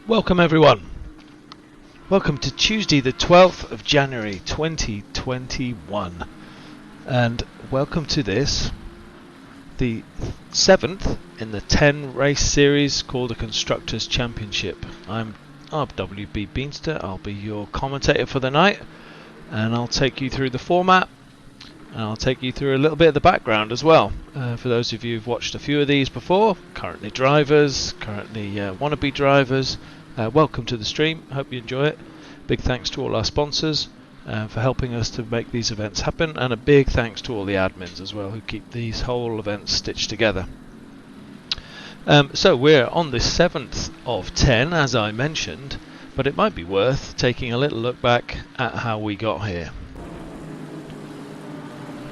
Welcome everyone. Welcome to Tuesday the 12th of January 2021 and welcome to this, the 7th in the 10 race series called the Constructors Championship. I'm RWB Beanster, I'll be your commentator for the night and I'll take you through the format and I'll take you through a little bit of the background as well. For those of you who've watched a few of these before, currently drivers, currently wannabe drivers, welcome to the stream, hope you enjoy it. Big thanks to all our sponsors for helping us to make these events happen, and a big thanks to all the admins as well who keep these whole events stitched together. So we're on the 7th of 10 as I mentioned, but it might be worth taking a little look back at how we got here.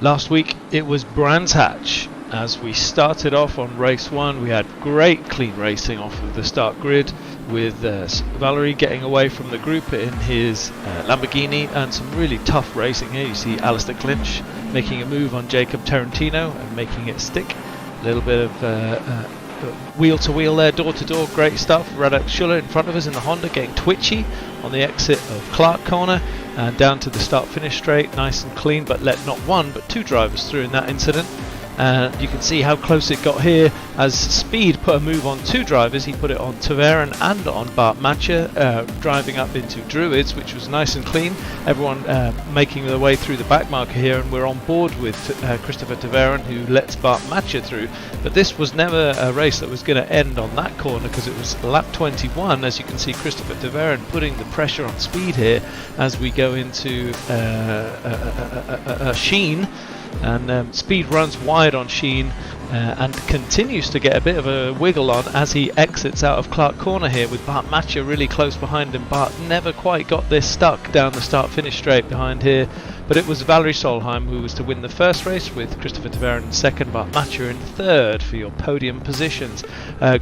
Last week it was Brands Hatch. As we started off on race 1, we had great clean racing off of the start grid with Valerie getting away from the group in his Lamborghini, and some really tough racing here. You see Alistair Clinch making a move on Jacob Tarantino and making it stick. A little bit of wheel to wheel there, door to door, great stuff. Radek Schuller in front of us in the Honda getting twitchy on the exit of Clark Corner and down to the start finish straight, nice and clean, but let not one but two drivers through in that incident. And you can see how close it got here as Speed put a move on two drivers. He put it on Taverin and on Bart Matcher, driving up into Druids, which was nice and clean. Everyone making their way through the back marker here, and we're on board with Christopher Taverin, who lets Bart Matcher through. But this was never a race that was going to end on that corner, because it was lap 21. As you can see, Christopher Taverin putting the pressure on Speed here as we go into Sheen. And Speed runs wide on Sheen and continues to get a bit of a wiggle on as he exits out of Clark Corner here, with Bart Matcher really close behind him. Bart never quite got this stuck down the start finish straight behind here, but it was Valerie Solheim who was to win the first race, with Christopher Taverin in second, Bart Matcher in third for your podium positions.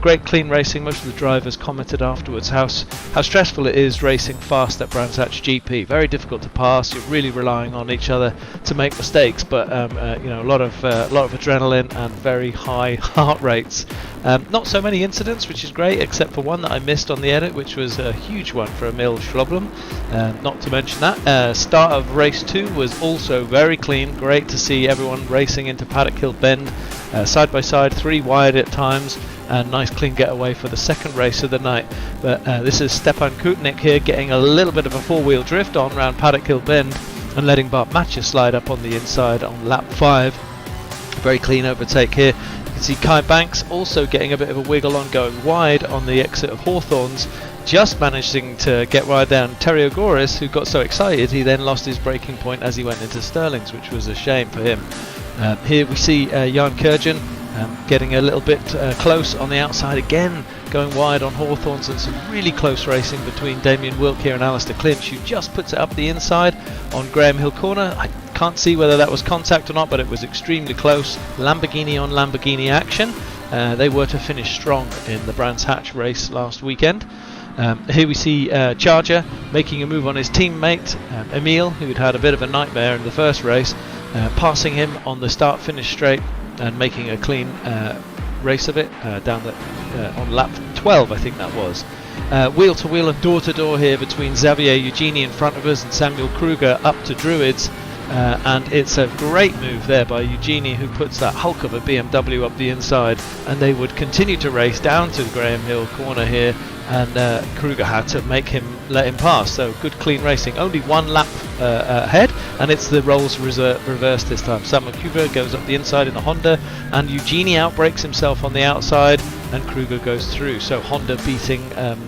Great clean racing. Most of the drivers commented afterwards how stressful it is racing fast at Brands Hatch GP. Very difficult to pass. You're really relying on each other to make mistakes, but you know, a lot of adrenaline and very high heart rates. Not so many incidents, which is great, except for one that I missed on the edit, which was a huge one for Emil Schloblum. Not to mention that. Start of race 2 was also very clean. Great to see everyone racing into Paddock Hill Bend, side by side, 3 wide at times, and nice clean getaway for the second race of the night. But this is Stepan Kutnik here getting a little bit of a four-wheel drift on around Paddock Hill Bend and letting Bart Matcher slide up on the inside on lap 5. Very clean overtake here. You can see Kai Banks also getting a bit of a wiggle on, going wide on the exit of Hawthorns, just managing to get wide down Terry Ogoris, who got so excited he then lost his braking point as he went into Sterling's, which was a shame for him. Here we see Jan Kurjan getting a little bit close on the outside again, going wide on Hawthorns, and some really close racing between Damien Wilk here and Alistair Clinch, who just puts it up the inside on Graham Hill Corner. I can't see whether that was contact or not, but it was extremely close. Lamborghini on Lamborghini action. They were to finish strong in the Brands Hatch race last weekend. Here we see Charger making a move on his teammate Emil, who'd had a bit of a nightmare in the first race, passing him on the start finish straight and making a clean race of it down on lap 12, I think that was. Wheel to wheel and door to door here between Xavier Eugeni in front of us and Samuel Kruger up to Druids, and it's a great move there by Eugeni, who puts that hulk of a BMW up the inside, and they would continue to race down to the Graham Hill Corner here, and Kruger had to let him pass. So good clean racing. Only one lap ahead, and it's the roles reversed this time. Samuel Kruger goes up the inside in the Honda, and Eugeni outbrakes himself on the outside, and Kruger goes through. So Honda beating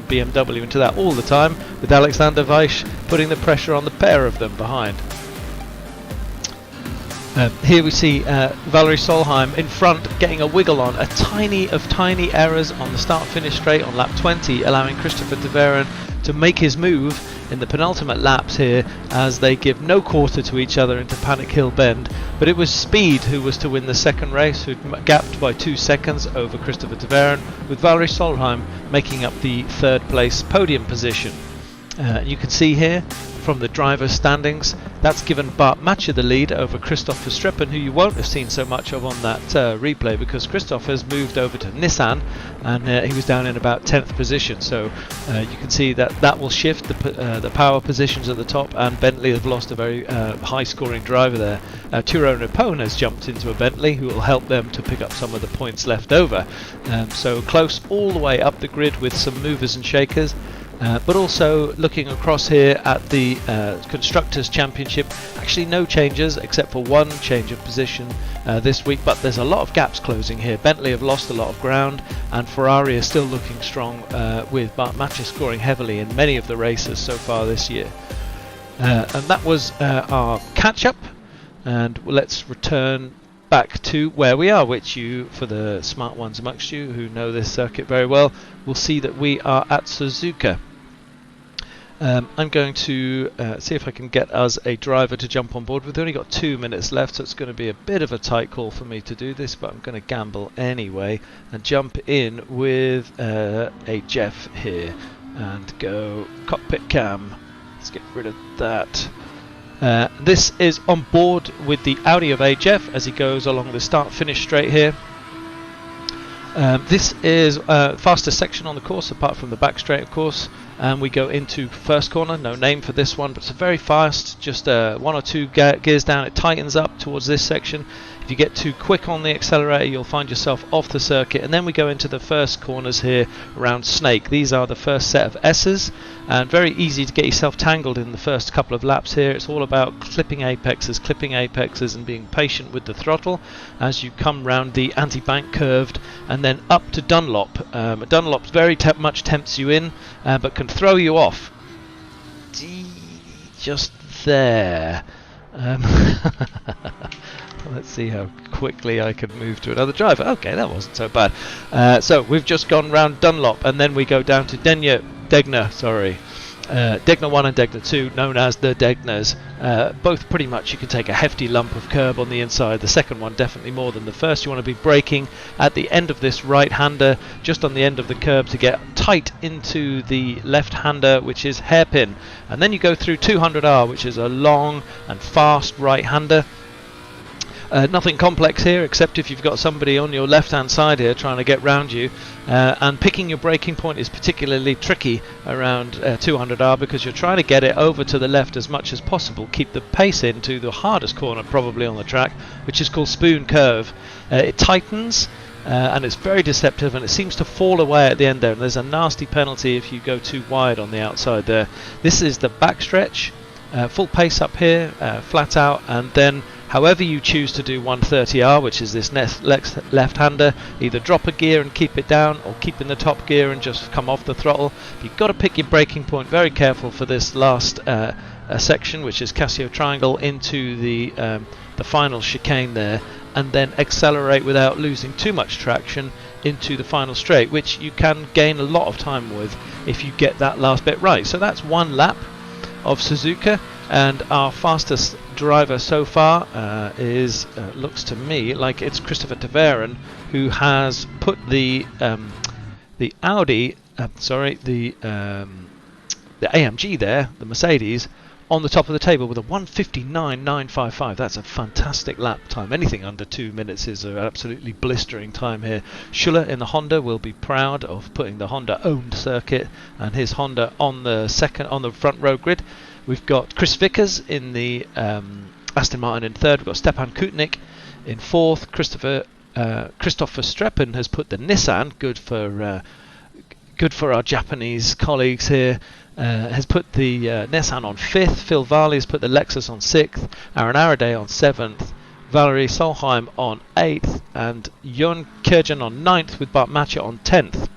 BMW into that all the time, with Alexander Weiss putting the pressure on the pair of them behind. Here we see Valerie Solheim in front getting a wiggle on, a tiny errors on the start finish straight on lap 20, allowing Christopher Taverin to make his move in the penultimate laps here as they give no quarter to each other into Paddock Hill Bend. But it was Speed who was to win the second race, who'd gapped by 2 seconds over Christopher Taverin, with Valerie Solheim making up the third place podium position. You can see here from the driver's standings, that's given Bart Matcher the lead over Christoph Verstappen, who you won't have seen so much of on that replay, because Christoph has moved over to Nissan, and he was down in about 10th position. So you can see that that will shift the power positions at the top, and Bentley have lost a very high-scoring driver there. Tyrone Rapone has jumped into a Bentley, who will help them to pick up some of the points left over. So close all the way up the grid with some movers and shakers. But also looking across here at the Constructors Championship, actually no changes except for one change of position this week, but there's a lot of gaps closing here. Bentley have lost a lot of ground, and Ferrari is still looking strong, with Bart Matcher scoring heavily in many of the races so far this year. And that was our catch-up, and let's return back to where we are, which you, for the smart ones amongst you who know this circuit very well, will see that we are at Suzuka. I'm going to see if I can get us a driver to jump on board. We've only got 2 minutes left, so it's going to be a bit of a tight call for me to do this, but I'm going to gamble anyway and jump in with a Jeff here and go cockpit cam. Let's get rid of that. This is on board with the Audi of Jeff as he goes along the start-finish straight here. This is fastest section on the course, apart from the back straight, of course. And we go into first corner. No name for this one, but it's a very fast, just 1 or 2 gears down. It tightens up towards this section. If you get too quick on the accelerator, you'll find yourself off the circuit. And then we go into the first corners here around Snake. These are the first set of S's, and very easy to get yourself tangled in the first couple of laps here. It's all about clipping apexes, and being patient with the throttle as you come round the anti-bank curved and then up to Dunlop. Dunlop very much tempts you in, but can throw you off. Just there. Let's see how quickly I could move to another driver. Okay, that wasn't so bad. So we've just gone round Dunlop, and then we go down to Degner 1 and Degner 2, known as the Degners. Both pretty much you can take a hefty lump of curb on the inside. The second one definitely more than the first. You want to be braking at the end of this right-hander, just on the end of the curb, to get tight into the left-hander, which is hairpin. And then you go through 200R, which is a long and fast right-hander. Nothing complex here, except if you've got somebody on your left-hand side here trying to get round you, and picking your braking point is particularly tricky around 200R, because you're trying to get it over to the left as much as possible, keep the pace into the hardest corner probably on the track, which is called Spoon Curve. It tightens, and it's very deceptive, and it seems to fall away at the end there, and there's a nasty penalty if you go too wide on the outside there. This is the backstretch, full pace up here, flat out, and then however you choose to do 130R, which is this left-hander, either drop a gear and keep it down, or keep in the top gear and just come off the throttle. You've got to pick your braking point very careful for this last section, which is Casio Triangle, into the final chicane there, and then accelerate without losing too much traction into the final straight, which you can gain a lot of time with if you get that last bit right. So that's one lap of Suzuka, and our fastest driver so far is looks to me like it's Christopher Taveren, who has put the Audi, the AMG there, the Mercedes, on the top of the table with a 1:59.955. That's a fantastic lap time. Anything under 2 minutes is an absolutely blistering time here. Schuller in the Honda will be proud of putting the Honda-owned circuit and his Honda on the front row grid. We've got Chris Vickers in the Aston Martin in third. We've got Stepan Kutnik in fourth. Christopher Verstappen has put the Nissan, good for our Japanese colleagues here, has put the Nissan on fifth. Phil Varley has put the Lexus on sixth. Aaron Araday on seventh. Valerie Solheim on eighth, and Jon Kjærgaard on ninth, with Bart Matcher on 10th.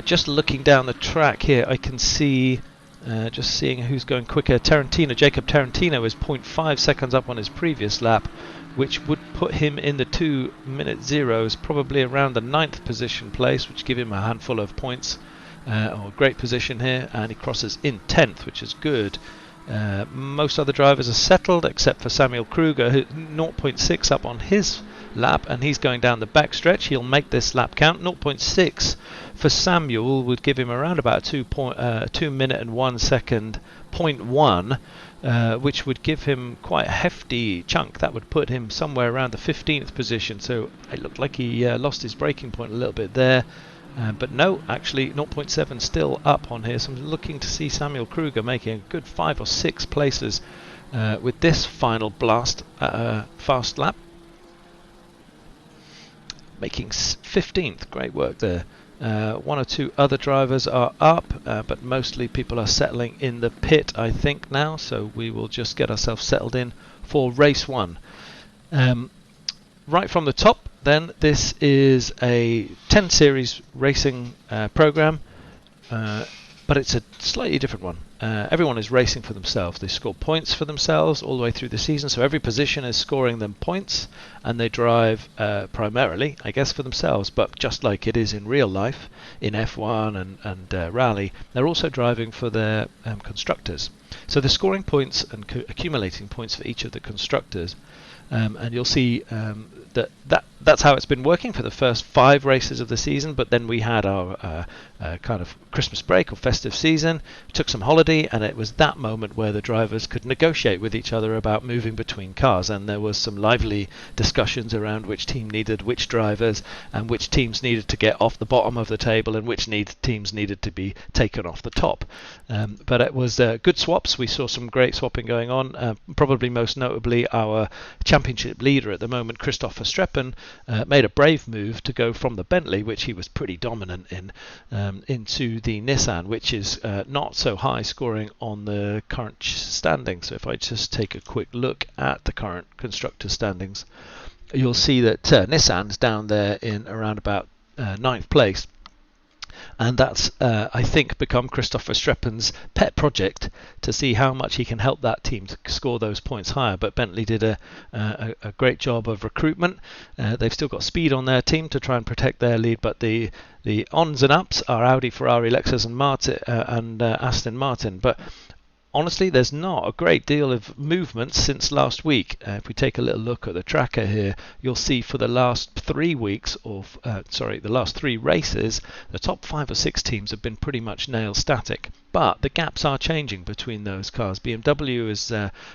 Just looking down the track here, I can see, just seeing who's going quicker. Jacob Tarantino is 0.5 seconds up on his previous lap, which would put him in the 2-minute zeros, probably around the 9th position place, which give him a handful of points, or a great position here, and he crosses in 10th, which is good. Most other drivers are settled except for Samuel Kruger, who 0.6 up on his lap, and he's going down the back stretch. He'll make this lap count. 0.6 for Samuel would give him around about 2 minute and 1 second 0.1, which would give him quite a hefty chunk. That would put him somewhere around the 15th position, so it looked like he lost his braking point a little bit there. But no, actually 0.7 still up on here, so I'm looking to see Samuel Kruger making a good 5 or 6 places with this final blast fast lap. Making 15th, great work there. 1 or 2 other drivers are up, but mostly people are settling in the pit, I think, now, so we will just get ourselves settled in for race 1. Right from the top, then, this is a 10 series racing program, but it's a slightly different one. Everyone is racing for themselves. They score points for themselves all the way through the season, so every position is scoring them points, and they drive primarily, I guess, for themselves, but just like it is in real life, in F1 and rally, they're also driving for their constructors. So they're scoring points and accumulating points for each of the constructors. And you'll see that's how it's been working for the first 5 races of the season, but then we had our kind of Christmas break or festive season, took some holiday, and it was that moment where the drivers could negotiate with each other about moving between cars, and there was some lively discussions around which team needed which drivers and which teams needed to get off the bottom of the table and which teams needed to be taken off the top. But it was good swaps. We saw some great swapping going on, probably most notably our championship leader at the moment, Christoph Verstappen, made a brave move to go from the Bentley, which he was pretty dominant in, into the Nissan, which is not so high scoring on the current standings. So if I just take a quick look at the current constructor standings, you'll see that Nissan's down there in around about 9th place. And that's, I think, become Christoph Verstappen's pet project to see how much he can help that team to score those points higher. But Bentley did a great job of recruitment. They've still got speed on their team to try and protect their lead, but the ons and ups are Audi, Ferrari, Lexus and Aston Martin. But honestly, there's not a great deal of movement since last week. If we take a little look at the tracker here, you'll see for the last 3 weeks, the last 3 races, the top 5 or 6 teams have been pretty much nail static. But the gaps are changing between those cars. BMW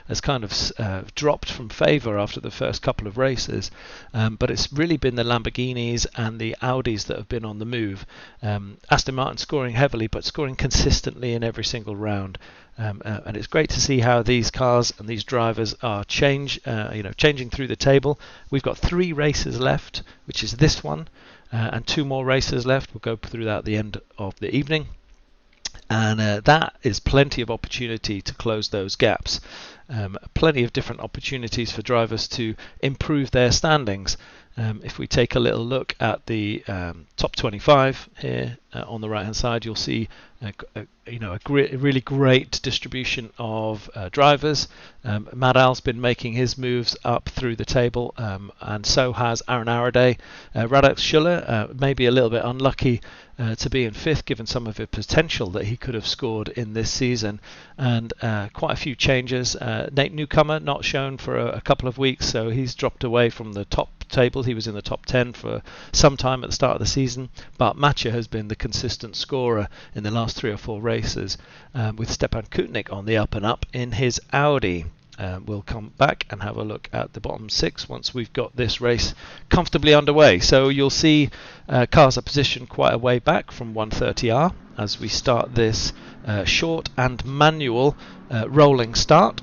has kind of dropped from favour after the first couple of races, but it's really been the Lamborghinis and the Audis that have been on the move. Aston Martin scoring heavily, but scoring consistently in every single round. And it's great to see how these cars and these drivers are changing through the table. We've got 3 races left, which is this one, and 2 more races left. We'll go through that at the end of the evening. And that is plenty of opportunity to close those gaps. Plenty of different opportunities for drivers to improve their standings. If we take a little look at the top 25 here on the right hand side, you'll see a really great distribution of drivers. Matt Al's been making his moves up through the table, and so has Aaron Araday. Radek Schuller maybe a little bit unlucky to be in 5th, given some of the potential that he could have scored in this season, and quite a few changes. Nate Newcomer not shown for a couple of weeks, so he's dropped away from the top table. He was in the top 10 for some time at the start of the season, but Matcha has been the consistent scorer in the last 3 or 4 races, with Stepan Kutnik on the up and up in his Audi. We'll come back and have a look at the bottom 6 once we've got this race comfortably underway. So you'll see cars are positioned quite a way back from 130R as we start this short and manual rolling start.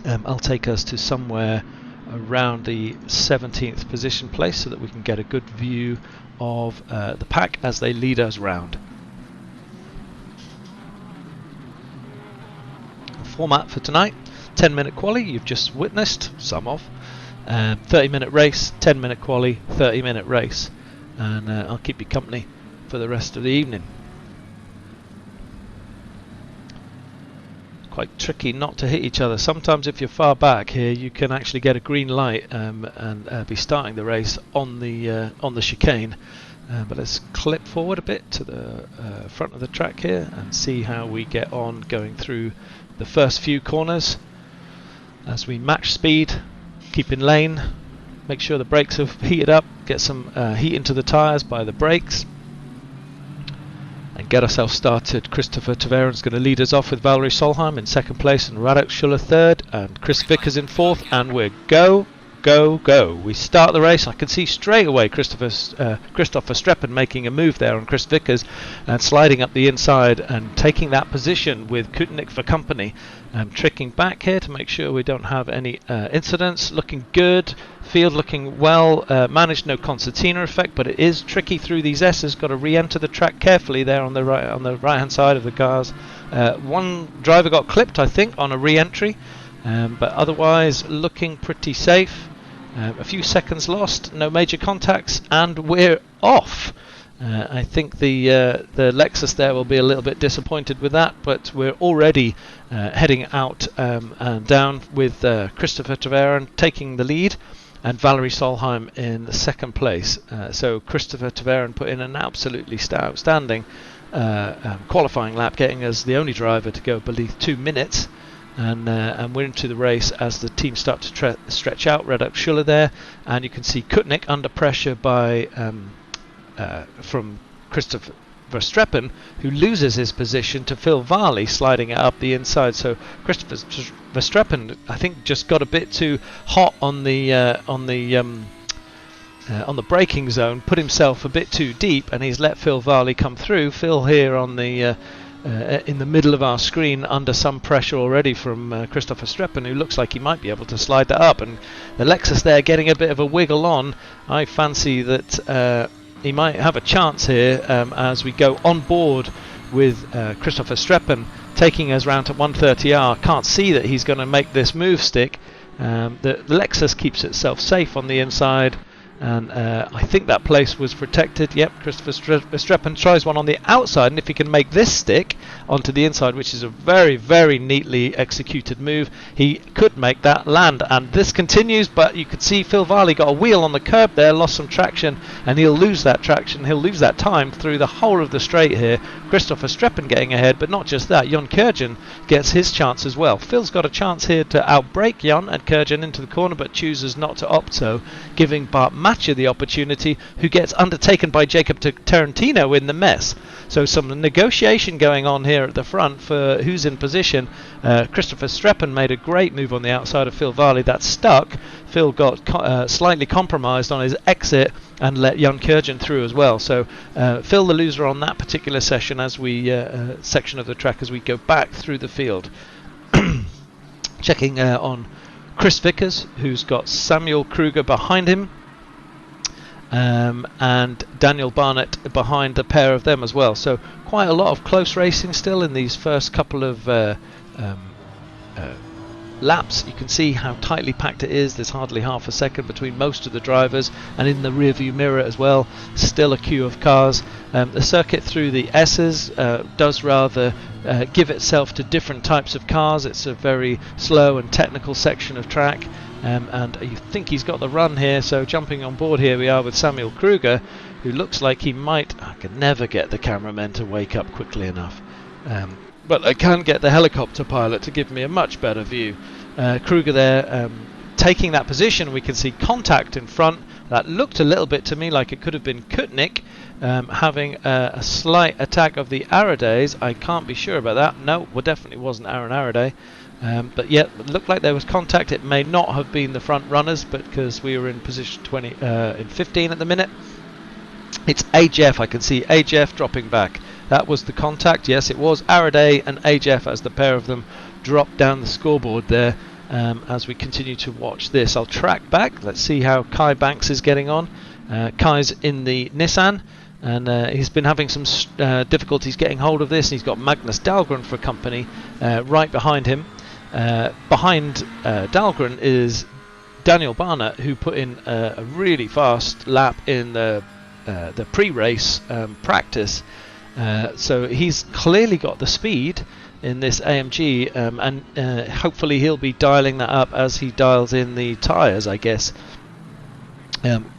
I'll take us to somewhere around the 17th position place so that we can get a good view of the pack as they lead us round. Format for tonight: 10-minute quali, you've just witnessed some of, 30-minute race, 10-minute quali, 30-minute race, and I'll keep you company for the rest of the evening. Quite tricky not to hit each other. Sometimes if you're far back here, you can actually get a green light and be starting the race on the chicane. But let's clip forward a bit to the front of the track here and see how we get on going through the first few corners as we match speed, keep in lane, make sure the brakes have heated up, get some heat into the tyres by the brakes, and get ourselves started. Christopher Taveron's going to lead us off with Valerie Solheim in second place and Radek Schuller third, and Chris Vickers in fourth, and we're go. We start the race. I can see straight away Christopher Streppen making a move there on Chris Vickers and sliding up the inside and taking that position with Kutnik for company. Tricking back here to make sure we don't have any incidents. Looking good. Field looking well managed. No concertina effect, but it is tricky through these S's. Got to re-enter the track carefully there on the right hand side of the cars. One driver got clipped, I think, on a re-entry, but otherwise looking pretty safe. A few seconds lost, no major contacts, and we're off. I think the Lexus there will be a little bit disappointed with that, but we're already heading out and down with Christopher Taveron taking the lead and Valerie Solheim in the second place. So Christopher Taveron put in an absolutely outstanding qualifying lap, getting us the only driver to go beneath 2 minutes. And we're into the race as the team start to stretch out. Radek Schuller there, and you can see Kutnik under pressure by from Christopher Streppen, who loses his position to Phil Varley sliding it up the inside. So Christopher Streppen, I think, just got a bit too hot on the braking zone, put himself a bit too deep, and he's let Phil Varley come through. Phil here on the in the middle of our screen under some pressure already from Christopher Streppen, who looks like he might be able to slide that up, and the Lexus there getting a bit of a wiggle on. I fancy that he might have a chance here as we go on board with Christopher Streppen taking us round to 130R. Can't see that he's going to make this move stick. The Lexus keeps itself safe on the inside, and I think that place was protected. Yep, Christopher Streppen tries one on the outside, and if he can make this stick onto the inside, which is a very, very neatly executed move, he could make that land. And this continues, but you could see Phil Varley got a wheel on the curb there, lost some traction, and he'll lose that traction, he'll lose that time through the whole of the straight here. Christopher Streppen getting ahead, but not just that, Jon Kurjan gets his chance as well. Phil's got a chance here to outbrake Jon and Kurjan into the corner, but chooses not to opt so, giving Bart Matcher the opportunity, who gets undertaken by Jacob Tarantino in the mess. So some negotiation going on here at the front for who's in position. Christopher Streppen made a great move on the outside of Phil Varley. That stuck. Phil got slightly compromised on his exit and let Jon Kurjan through as well. So Phil the loser on that particular session as we section of the track as we go back through the field. Checking on Chris Vickers, who's got Samuel Kruger behind him. And Daniel Barnett behind the pair of them as well. So quite a lot of close racing still in these first couple of laps. You can see how tightly packed it is. There's hardly half a second between most of the drivers, and in the rear view mirror as well, still a queue of cars. The circuit through the S's does rather give itself to different types of cars. It's a very slow and technical section of track. And you think he's got the run here, so jumping on board here we are with Samuel Kruger, who looks like he might... I can never get the cameramen to wake up quickly enough, but I can get the helicopter pilot to give me a much better view. Kruger there taking that position. We can see contact in front. That looked a little bit to me like it could have been Kutnik having a slight attack of the Aradays. I can't be sure about that. No, well, definitely wasn't Aaron Araday. But yet, it looked like there was contact. It may not have been the front runners, but because we were in position 15 at the minute. It's AJF. I can see AJF dropping back. That was the contact. Yes, it was Araday and AJF as the pair of them dropped down the scoreboard there. As we continue to watch this, I'll track back. Let's see how Kai Banks is getting on. Kai's in the Nissan, and he's been having some difficulties getting hold of this. He's got Magnus Dahlgren for company right behind him. Behind Dahlgren is Daniel Barnett, who put in a really fast lap in the pre-race practice. So he's clearly got the speed in this AMG, and hopefully he'll be dialing that up as he dials in the tyres, I guess.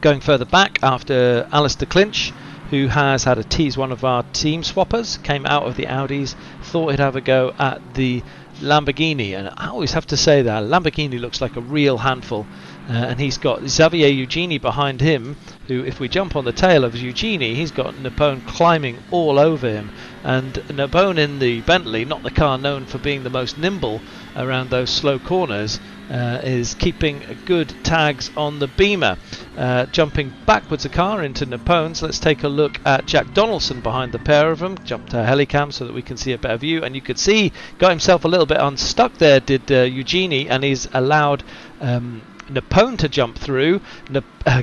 Going further back after Alistair Clinch, who has had a tease, one of our team swappers, came out of the Audis, thought he'd have a go at the Lamborghini, and I always have to say that Lamborghini looks like a real handful. and he's got Xavier Eugenie behind him, who, if we jump on the tail of Eugenie, he's got Napone climbing all over him. And Napone in the Bentley, not the car known for being the most nimble around those slow corners, is keeping good tags on the Beamer. Jumping backwards a car into Napone's, let's take a look at Jack Donaldson behind the pair of them. Jump to helicam so that we can see a better view, and you could see got himself a little bit unstuck there, did Eugenie, and he's allowed Napone to jump through,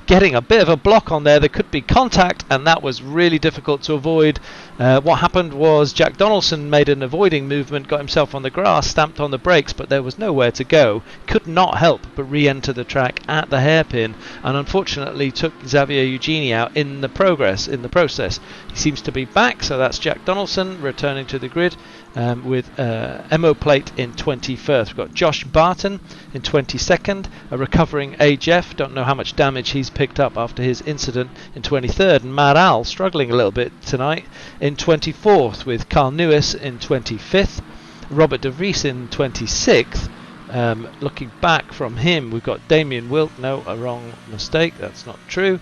getting a bit of a block on there. There could be contact, and that was really difficult to avoid. What happened was Jack Donaldson made an avoiding movement, got himself on the grass, stamped on the brakes, but there was nowhere to go. Could not help but re-enter the track at the hairpin, and unfortunately took Xavier Eugenie out in the process. He seems to be back, so that's Jack Donaldson returning to the grid with MO plate in 21st. We've got Josh Barton in 22nd, a recovering AJF, don't know how much damage he's picked up after his incident, in 23rd, and Mad Al struggling a little bit tonight in 24th, with Carl Newis in 25th, Robert De Vries in 26th. Looking back from him, we've got Damien Wilk, no, a wrong mistake, that's not true.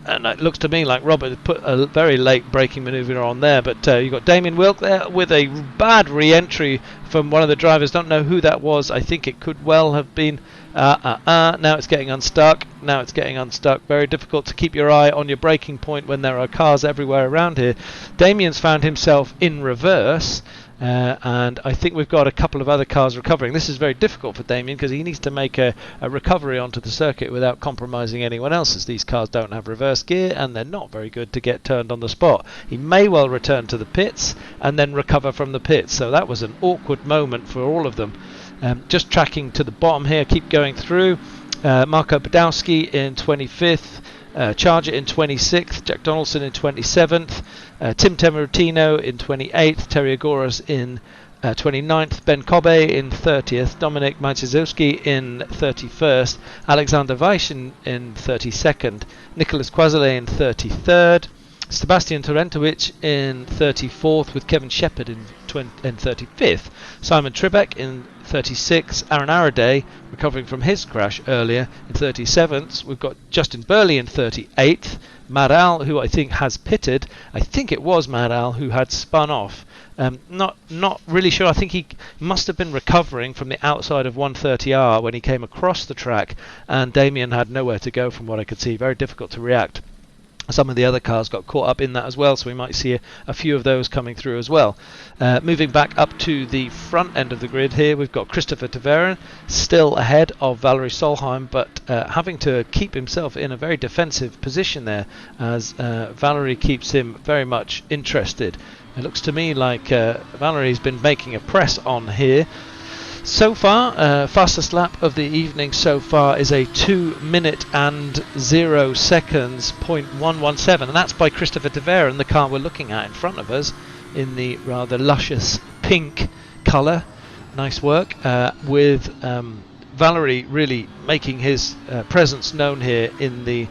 And it looks to me like Robert put a very late braking manoeuvre on there, but you've got Damien Wilk there with a bad re-entry from one of the drivers. Don't know who that was. I think it could well have been now it's getting unstuck. Very difficult to keep your eye on your braking point when there are cars everywhere around here. Damien's found himself in reverse, and I think we've got a couple of other cars recovering. This is very difficult for Damien because he needs to make a recovery onto the circuit without compromising anyone else's. These cars don't have reverse gear, and they're not very good to get turned on the spot. He may well return to the pits and then recover from the pits, so that was an awkward moment for all of them. Just tracking to the bottom here, keep going through. Marco Badowski in 25th, Charger in 26th, Jack Donaldson in 27th, Tim Temartino in 28th, Terry Agoras in 29th, Ben Kobe in 30th, Dominik Majczewski in 31st, Alexander Weiss in 32nd, Nicholas Quazele in 33rd, Sebastian Torentowicz in 34th, with Kevin Shepherd in 35th, Simon Tribeck in 36th, Aaron Araday recovering from his crash earlier in 37th. We've got Justin Burley in 38th, Mad Al, who I think has pitted. I think it was Mad Al who had spun off. Not really sure. I think he must have been recovering from the outside of 130R when he came across the track, and Damien had nowhere to go from what I could see. Very difficult to react. Some of the other cars got caught up in that as well, so we might see a few of those coming through as well. Moving back up to the front end of the grid here, we've got Christopher Taveren still ahead of Valery Solheim, but having to keep himself in a very defensive position there, as Valery keeps him very much interested. It looks to me like Valery's been making a press on here. So far, fastest lap of the evening so far is a 2 minute and 0 seconds 0.117, and that's by Christopher Tavera, and the car we're looking at in front of us in the rather luscious pink colour. Nice work, with Valery really making his presence known here in the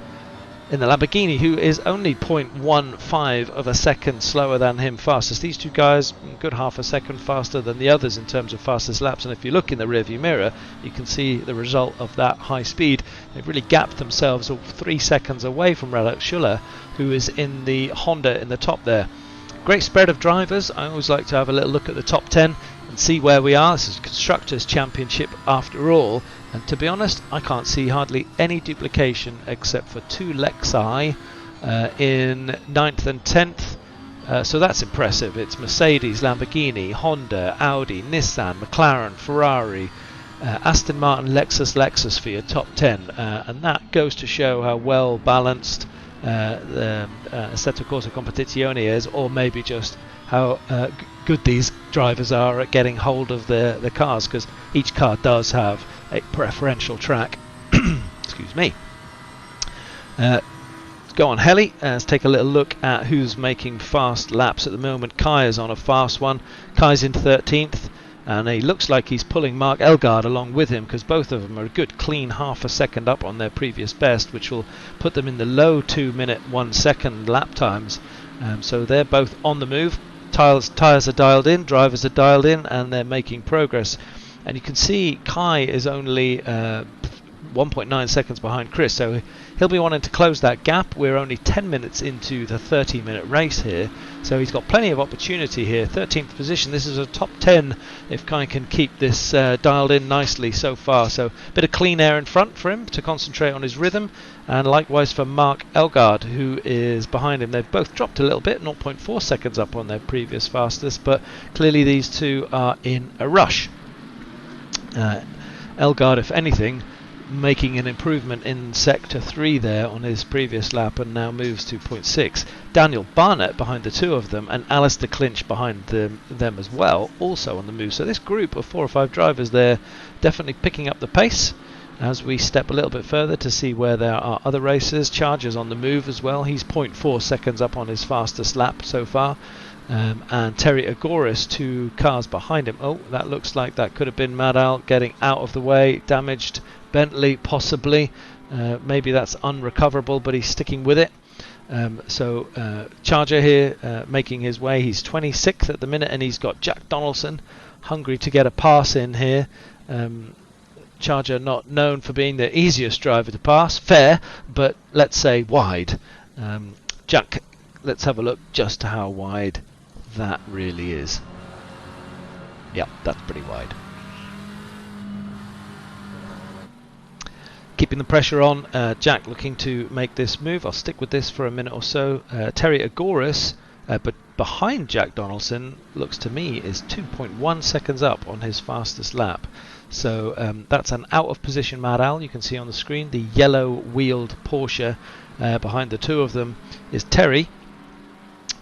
Lamborghini, who is only 0.15 of a second slower than him fastest. These two guys, a good half a second faster than the others in terms of fastest laps, and if you look in the rearview mirror, you can see the result of that high speed. They've really gapped themselves 3 seconds away from Radek Schuller, who is in the Honda in the top there. Great spread of drivers. I always like to have a little look at the top 10 and see where we are. This is Constructors Championship after all, and to be honest, I can't see hardly any duplication except for two Lexi in 9th and 10th, so that's impressive. It's Mercedes, Lamborghini, Honda, Audi, Nissan, McLaren, Ferrari, Aston Martin, Lexus for your top 10, and that goes to show how well balanced the Assetto Corsa Competizione is, or maybe just how good these drivers are at getting hold of the cars, because each car does have a preferential track. Excuse me. Go on heli, let's take a little look at who's making fast laps at the moment. Kai is on a fast one. Kai's in 13th, and he looks like he's pulling Mark Elgaard along with him, because both of them are a good clean half a second up on their previous best, which will put them in the low 2 minute 1 second lap times. So they're both on the move. Tyres are dialed in, drivers are dialed in, and they're making progress. and you can see Kai is only 1.9 seconds behind Chris, so he'll be wanting to close that gap. We're only 10 minutes into the 30-minute race here, so he's got plenty of opportunity here. 13th position, this is a top 10 if Kai can keep this dialed in nicely so far. So a bit of clean air in front for him to concentrate on his rhythm, and likewise for Mark Elgaard, who is behind him. They've both dropped a little bit, 0.4 seconds up on their previous fastest, but clearly these two are in a rush. Elgaard, if anything, making an improvement in sector 3 there on his previous lap, and now moves to 0.6. Daniel Barnett behind the two of them, and Alistair Clinch behind them as well, also on the move. So this group of 4 or 5 drivers there definitely picking up the pace as we step a little bit further to see where there are other racers. Charger's on the move as well. He's 0.4 seconds up on his fastest lap so far. And Terry Agoris 2 cars behind him. Oh, that looks like that could have been Mad Al getting out of the way. Damaged Bentley possibly. Maybe that's unrecoverable, but he's sticking with it. So Charger here making his way. He's 26th at the minute, and he's got Jack Donaldson hungry to get a pass in here. Charger not known for being the easiest driver to pass. Fair, but let's say wide. Jack, let's have a look just how wide that really is. Yeah, that's pretty wide. Keeping the pressure on, Jack looking to make this move. I'll stick with this for a minute or so. Terry Agoris, but behind Jack Donaldson, looks to me is 2.1 seconds up on his fastest lap. So that's an out of position Mad Al. You can see on the screen the yellow wheeled Porsche behind the two of them is Terry,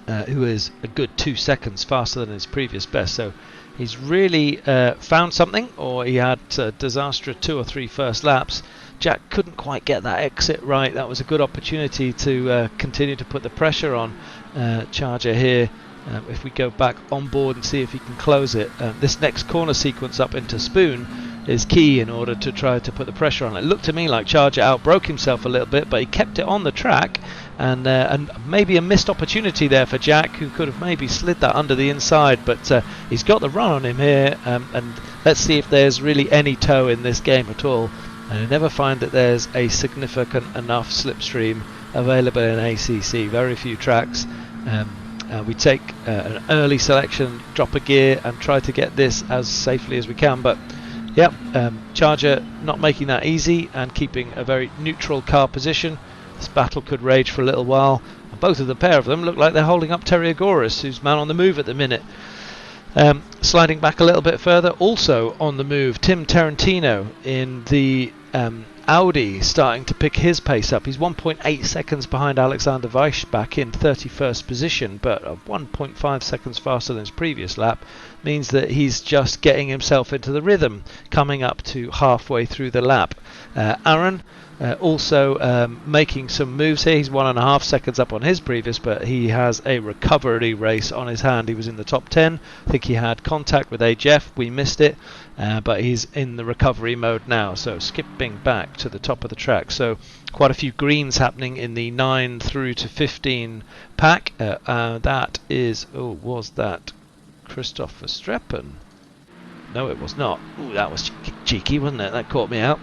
who is a good 2 seconds faster than his previous best. So he's really found something, or he had disastrous 2 or 3 first laps. Jack couldn't quite get that exit right. That was a good opportunity to continue to put the pressure on Charger here. If we go back on board and see if he can close it, this next corner sequence up into Spoon is key in order to try to put the pressure on. It looked to me like Charger outbroke himself a little bit, but he kept it on the track, and maybe a missed opportunity there for Jack, who could have maybe slid that under the inside, but he's got the run on him here, and let's see if there's really any toe in this game at all. And I never find that there's a significant enough slipstream available in ACC. Very few tracks. We take an early selection, drop a gear, and try to get this as safely as we can. But yep, Charger not making that easy and keeping a very neutral car position. This battle could rage for a little while. And both of the pair of them look like they're holding up Terry Agoris, who's man on the move at the minute. Sliding back a little bit further, also on the move, Tim Tarantino in the Audi, starting to pick his pace up. He's 1.8 seconds behind Alexander Weiss back in 31st position, but 1.5 seconds faster than his previous lap means that he's just getting himself into the rhythm, coming up to halfway through the lap. Aaron also making some moves here. He's 1.5 seconds up on his previous, but he has a recovery race on his hand. He was in the top 10. I think he had contact with HF. We missed it, but he's in the recovery mode now. So skipping back to the top of the track. So quite a few greens happening in the 9 through to 15 pack. That is, was that Christopher Streppen? No, it was not. Ooh, that was cheeky, wasn't it? That caught me out.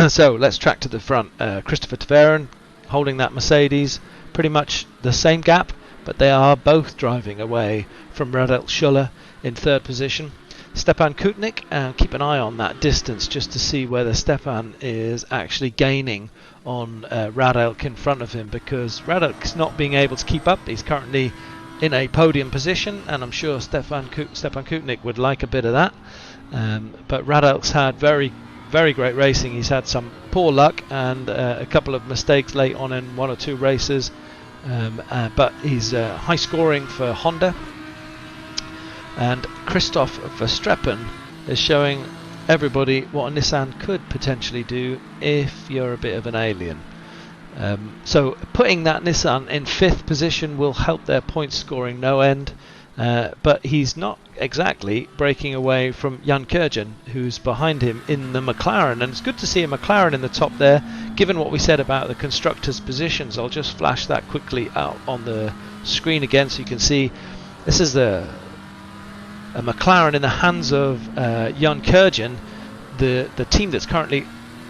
So let's track to the front. Christopher Tverin holding that Mercedes, pretty much the same gap, but they are both driving away from Radek Schuller in 3rd position. Stepan Kutnik, keep an eye on that distance just to see whether Stepan is actually gaining on Radek in front of him, because Radek's not being able to keep up. He's currently in a podium position, and I'm sure Stepan Kutnik would like a bit of that. But Radek's had very great racing. He's had some poor luck and a couple of mistakes late on in 1 or 2 races, but he's high scoring for Honda. And Christoph Verstappen is showing everybody what a Nissan could potentially do if you're a bit of an alien. So putting that Nissan in 5th position will help their point scoring no end. But he's not exactly breaking away from Jan Kurjan, who's behind him in the McLaren, and it's good to see a McLaren in the top there, given what we said about the constructors' positions. I'll just flash that quickly out on the screen again so you can see this is the a McLaren in the hands of Jan Kurjan, the team that's currently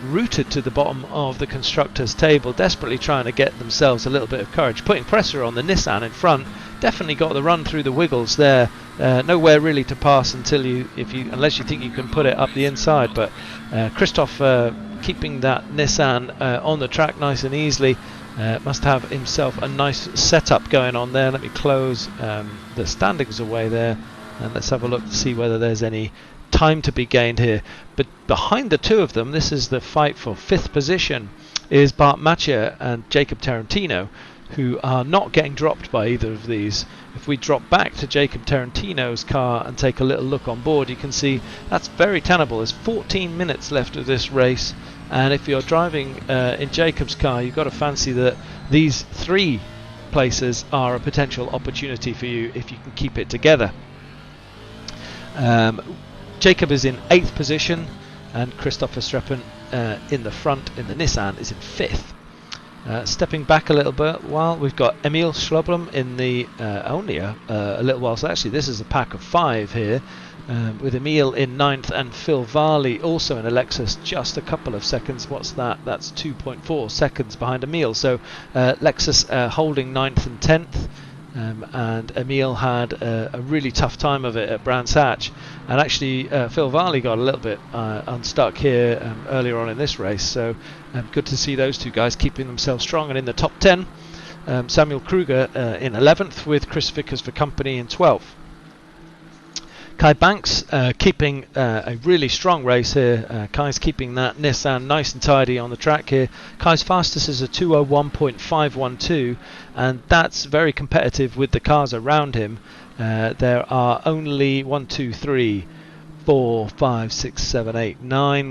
rooted to the bottom of the constructors table, desperately trying to get themselves a little bit of courage, putting pressure on the Nissan in front. Definitely got the run through the wiggles there. Nowhere really to pass unless you think you can put it up the inside. But Christoph keeping that Nissan on the track nice and easily. Must have himself a nice setup going on there. Let me close the standings away there, and let's have a look to see whether there's any time to be gained here. But behind the two of them, this is the fight for 5th position, is Bart Mathieu and Jacob Tarantino, who are not getting dropped by either of these. If we drop back to Jacob Tarantino's car and take a little look on board, you can see that's very tenable. There's 14 minutes left of this race, and if you're driving in Jacob's car, you've got to fancy that these 3 places are a potential opportunity for you if you can keep it together. Jacob is in 8th position, and Christoph Verstappen in the front in the Nissan is in 5th. Stepping back a little bit, while we've got Emil Schloblum in the only a little while. So actually this is a pack of 5 here, with Emil in 9th and Phil Varley also in a Lexus, just a couple of seconds. What's that? That's 2.4 seconds behind Emil. So Lexus holding 9th and 10th. And Emil had a really tough time of it at Brands Hatch, and actually Phil Varley got a little bit unstuck here earlier on in this race, so good to see those two guys keeping themselves strong and in the top 10. Samuel Kruger in 11th with Chris Vickers for company in 12th. Kai Banks keeping a really strong race here. Kai's keeping that Nissan nice and tidy on the track here. Kai's fastest is a 201.512, and that's very competitive with the cars around him. There are only 9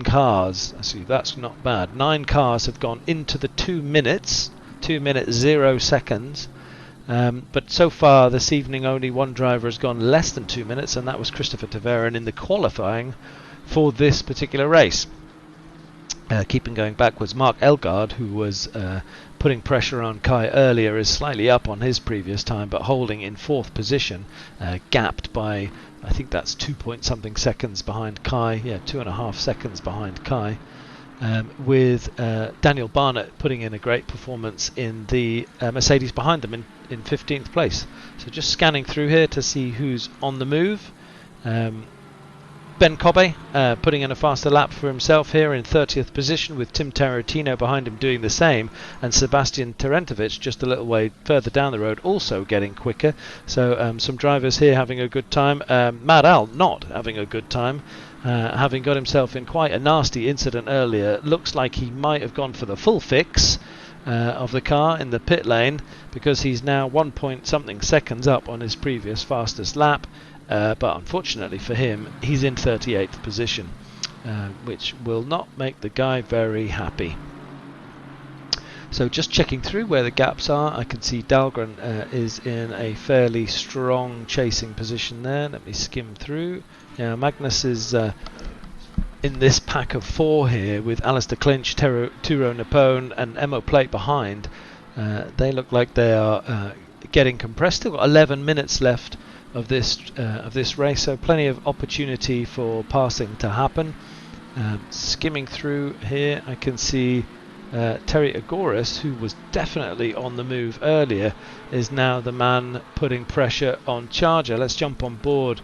cars. Actually, that's not bad. 9 cars have gone into the 2 minutes, 2 minutes 0 seconds. But so far this evening only one driver has gone less than 2 minutes, and that was Christopher Taveren in the qualifying for this particular race. Keeping going backwards, Mark Elgard, who was putting pressure on Kai earlier, is slightly up on his previous time, but holding in 4th position, gapped by, I think that's 2 point something seconds behind Kai. Yeah, 2.5 seconds behind Kai. With Daniel Barnett putting in a great performance in the Mercedes behind them in 15th place. So just scanning through here to see who's on the move. Ben Kobe putting in a faster lap for himself here in 30th position, with Tim Tarantino behind him doing the same, and Sebastian Terentovic just a little way further down the road also getting quicker. So some drivers here having a good time. Mad Al not having a good time, having got himself in quite a nasty incident earlier. Looks like he might have gone for the full fix of the car in the pit lane, because he's now 1 point something seconds up on his previous fastest lap. But unfortunately for him, he's in 38th position, which will not make the guy very happy. So just checking through where the gaps are, I can see Dahlgren is in a fairly strong chasing position there. Let me skim through. Yeah, Magnus is in this pack of 4 here, with Alistair Clinch, Turo Napone and Emo Plate behind. They look like they are getting compressed. Still got 11 minutes left of this race, so plenty of opportunity for passing to happen. Skimming through here, I can see Terry Agoras, who was definitely on the move earlier, is now the man putting pressure on Charger. Let's jump on board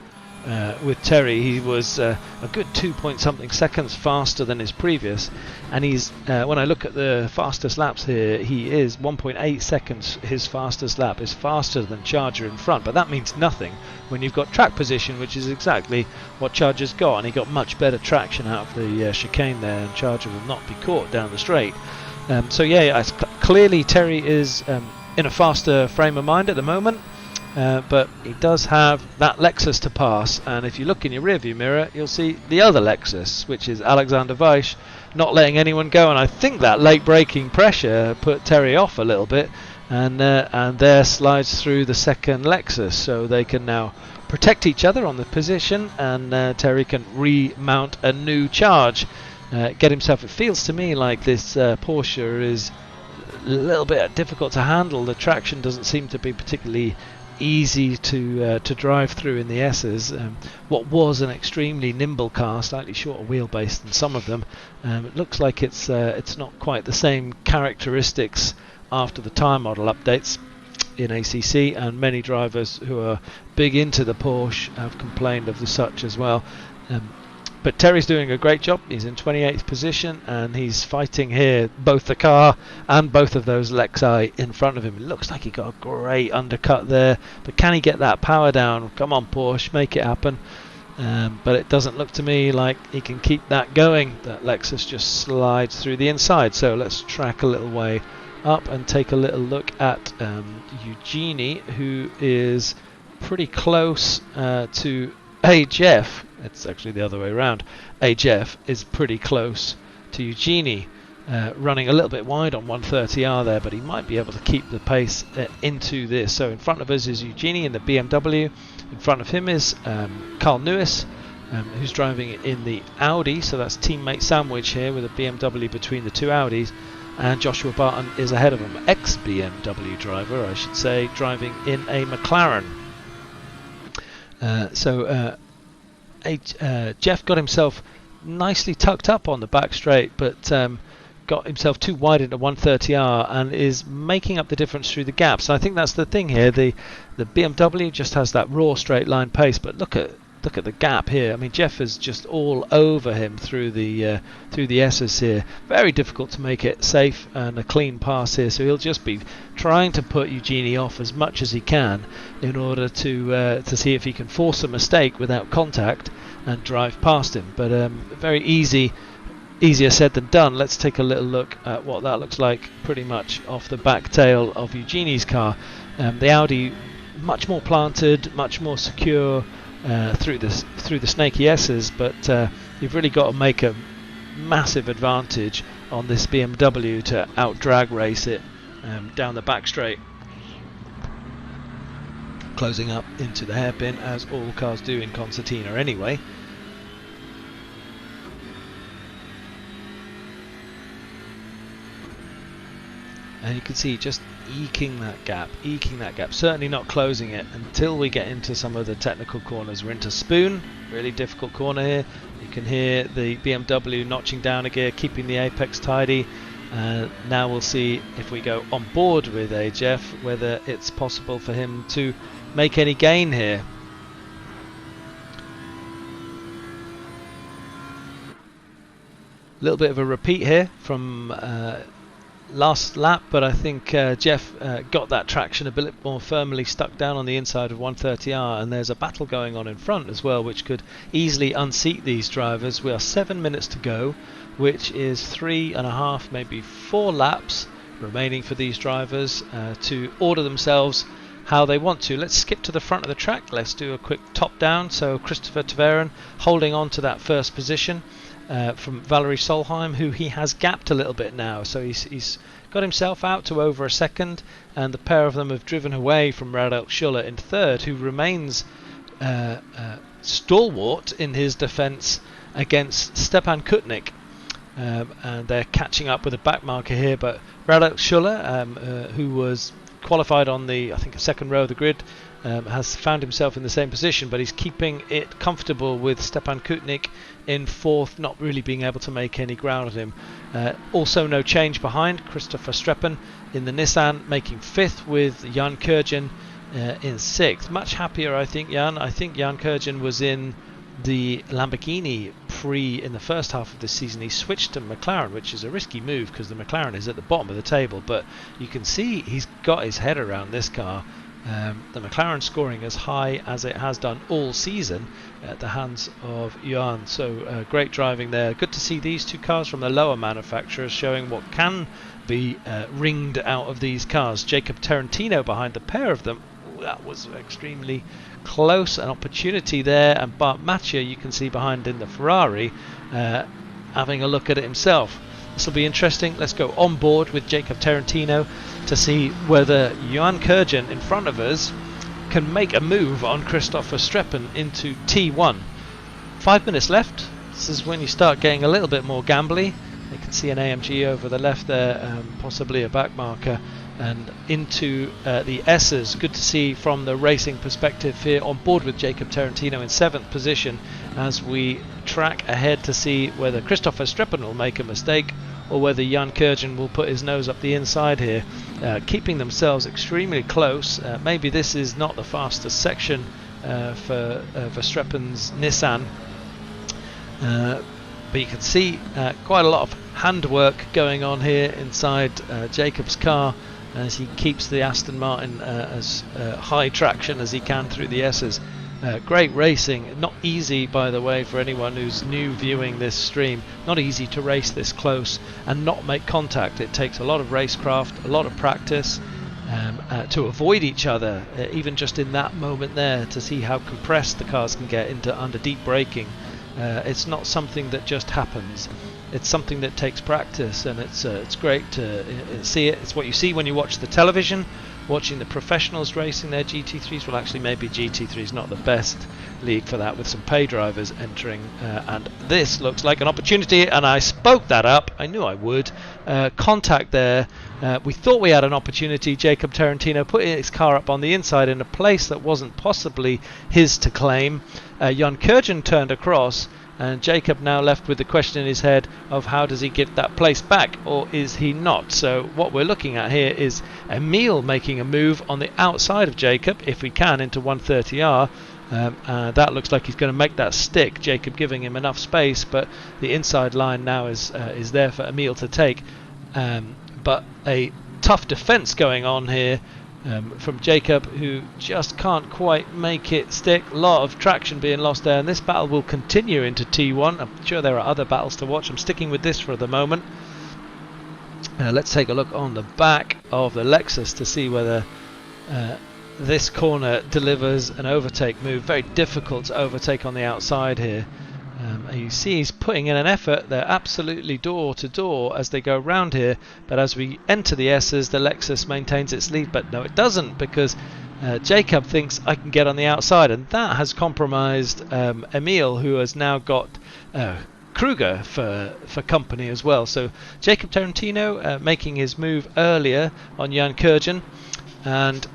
with Terry. He was a good 2 point something seconds faster than his previous, and he's when I look at the fastest laps here, he is 1.8 seconds. His fastest lap is faster than Charger in front, but that means nothing when you've got track position, which is exactly what Charger's got, and he got much better traction out of the chicane there, and Charger will not be caught down the straight. So yeah, clearly Terry is in a faster frame of mind at the moment. But he does have that Lexus to pass, and if you look in your rearview mirror, you'll see the other Lexus, which is Alexander Weiss, not letting anyone go. And I think that late braking pressure put Terry off a little bit, and there slides through the second Lexus, so they can now protect each other on the position, and Terry can remount a new charge, get himself. It feels to me like this Porsche is a little bit difficult to handle. The traction doesn't seem to be particularly easy to drive through in the S's. What was an extremely nimble car, slightly shorter wheelbase than some of them, it looks like it's not quite the same characteristics after the tyre model updates in ACC, and many drivers who are big into the Porsche have complained of the such as well. But Terry's doing a great job. He's in 28th position and he's fighting here, both the car and both of those Lexi in front of him. It looks like he got a great undercut there, but can he get that power down? Come on Porsche, make it happen. But it doesn't look to me like he can keep that going. That Lexus just slides through the inside. So let's track a little way up and take a little look at Eugenie, who is pretty close to Jeff. It's actually the other way around. Jeff is pretty close to Eugenie, running a little bit wide on 130R there, but he might be able to keep the pace into this. So in front of us is Eugenie in the BMW. In front of him is Carl Lewis, who's driving in the Audi. So that's teammate sandwich here with a BMW between the two Audis. And Joshua Barton is ahead of him, ex-BMW driver, I should say, driving in a McLaren. Jeff got himself nicely tucked up on the back straight, but got himself too wide into 130R and is making up the difference through the gaps. And I think that's the thing here. The BMW just has that raw straight line pace, but look at the gap here. I mean, Jeff is just all over him through the S's here. Very difficult to make it safe and a clean pass here. So he'll just be trying to put Eugenie off as much as he can in order to see if he can force a mistake without contact and drive past him. But very easier said than done. Let's take a little look at what that looks like pretty much off the back tail of Eugenie's car. The Audi much more planted, much more secure through the snaky S's, but you've really got to make a massive advantage on this BMW to out drag race it down the back straight, closing up into the hairpin as all cars do in Concertina anyway. And you can see just eking that gap, certainly not closing it until we get into some of the technical corners. We're into Spoon, really difficult corner here. You can hear the BMW notching down a gear, keeping the apex tidy. Now we'll see if we go on board with Jeff, whether it's possible for him to make any gain here. A little bit of a repeat here from last lap, but I think Jeff got that traction a bit more firmly stuck down on the inside of 130R, and there's a battle going on in front as well, which could easily unseat these drivers. We are 7 minutes to go, which is 3.5, maybe 4 laps remaining for these drivers to order themselves how they want to. Let's skip to the front of the track. Let's do a quick top down. So Christopher Taveren holding on to that first position from Valerie Solheim, who he has gapped a little bit now, so he's got himself out to over a second, and the pair of them have driven away from Radek Schuller in third, who remains stalwart in his defence against Stepan Kutnik, and they're catching up with a back marker here, but Radek Schuller, who was qualified on the, I think, a second row of the grid, has found himself in the same position, but he's keeping it comfortable with Stepan Kutnik in fourth, not really being able to make any ground on him. Also no change behind. Christopher Streppen in the Nissan making fifth, with Jan Kurjan in sixth. Much happier, I think, Jan. I think Jan Kurjan was in the Lamborghini in the first half of the season. He switched to McLaren, which is a risky move because the McLaren is at the bottom of the table, but you can see he's got his head around this car. The McLaren scoring as high as it has done all season at the hands of Jan. So great driving there. Good to see these two cars from the lower manufacturers showing what can be wringed out of these cars. Jacob Tarantino behind the pair of them. Ooh, that was extremely close, an opportunity there, and Bart Mathieu you can see behind in the Ferrari having a look at it himself. This will be interesting. Let's go on board with Jacob Tarantino to see whether Jan Kurjan in front of us can make a move on Christopher Streppen into T1. 5 minutes left. This is when you start getting a little bit more gambly. You can see an AMG over the left there, possibly a back marker, and into the S's. Good to see from the racing perspective here, on board with Jacob Tarantino in 7th position, as we track ahead to see whether Christopher Streppen will make a mistake or whether Jan Kurjan will put his nose up the inside here, keeping themselves extremely close. Maybe this is not the fastest section for Verstappen's Nissan, but you can see quite a lot of handwork going on here inside Jacob's car, as he keeps the Aston Martin as high traction as he can through the S's. Great racing. Not easy, by the way, for anyone who's new viewing this stream. Not easy to race this close and not make contact. It takes a lot of racecraft, a lot of practice to avoid each other, even just in that moment there, to see how compressed the cars can get under deep braking. It's not something that just happens. It's something that takes practice, and it's great to see it. It's what you see when you watch the television, watching the professionals racing their GT3s. Well, actually, maybe GT3 is not the best league for that, with some pay drivers entering, and this looks like an opportunity, and I spoke that up. I knew I would. Contact there. We thought we had an opportunity. Jacob Tarantino put his car up on the inside in a place that wasn't possibly his to claim. Jan Kurjan turned across, and Jacob now left with the question in his head of how does he give that place back, or is he not? So what we're looking at here is Emil making a move on the outside of Jacob, if we can, into 130R. That looks like he's going to make that stick, Jacob giving him enough space, but the inside line now is there for Emil to take. But a tough defence going on here from Jacob, who just can't quite make it stick. A lot of traction being lost there, and this battle will continue into T1. I'm sure there are other battles to watch. I'm sticking with this for the moment. Let's take a look on the back of the Lexus to see whether this corner delivers an overtake move. Very difficult to overtake on the outside here. You see he's putting in an effort. They're absolutely door to door as they go round here, but as we enter the S's, the Lexus maintains its lead, but no, it doesn't, because Jacob thinks I can get on the outside, and that has compromised Emil, who has now got Kruger for company as well. So Jacob Tarantino making his move earlier on Jan Kurjan, and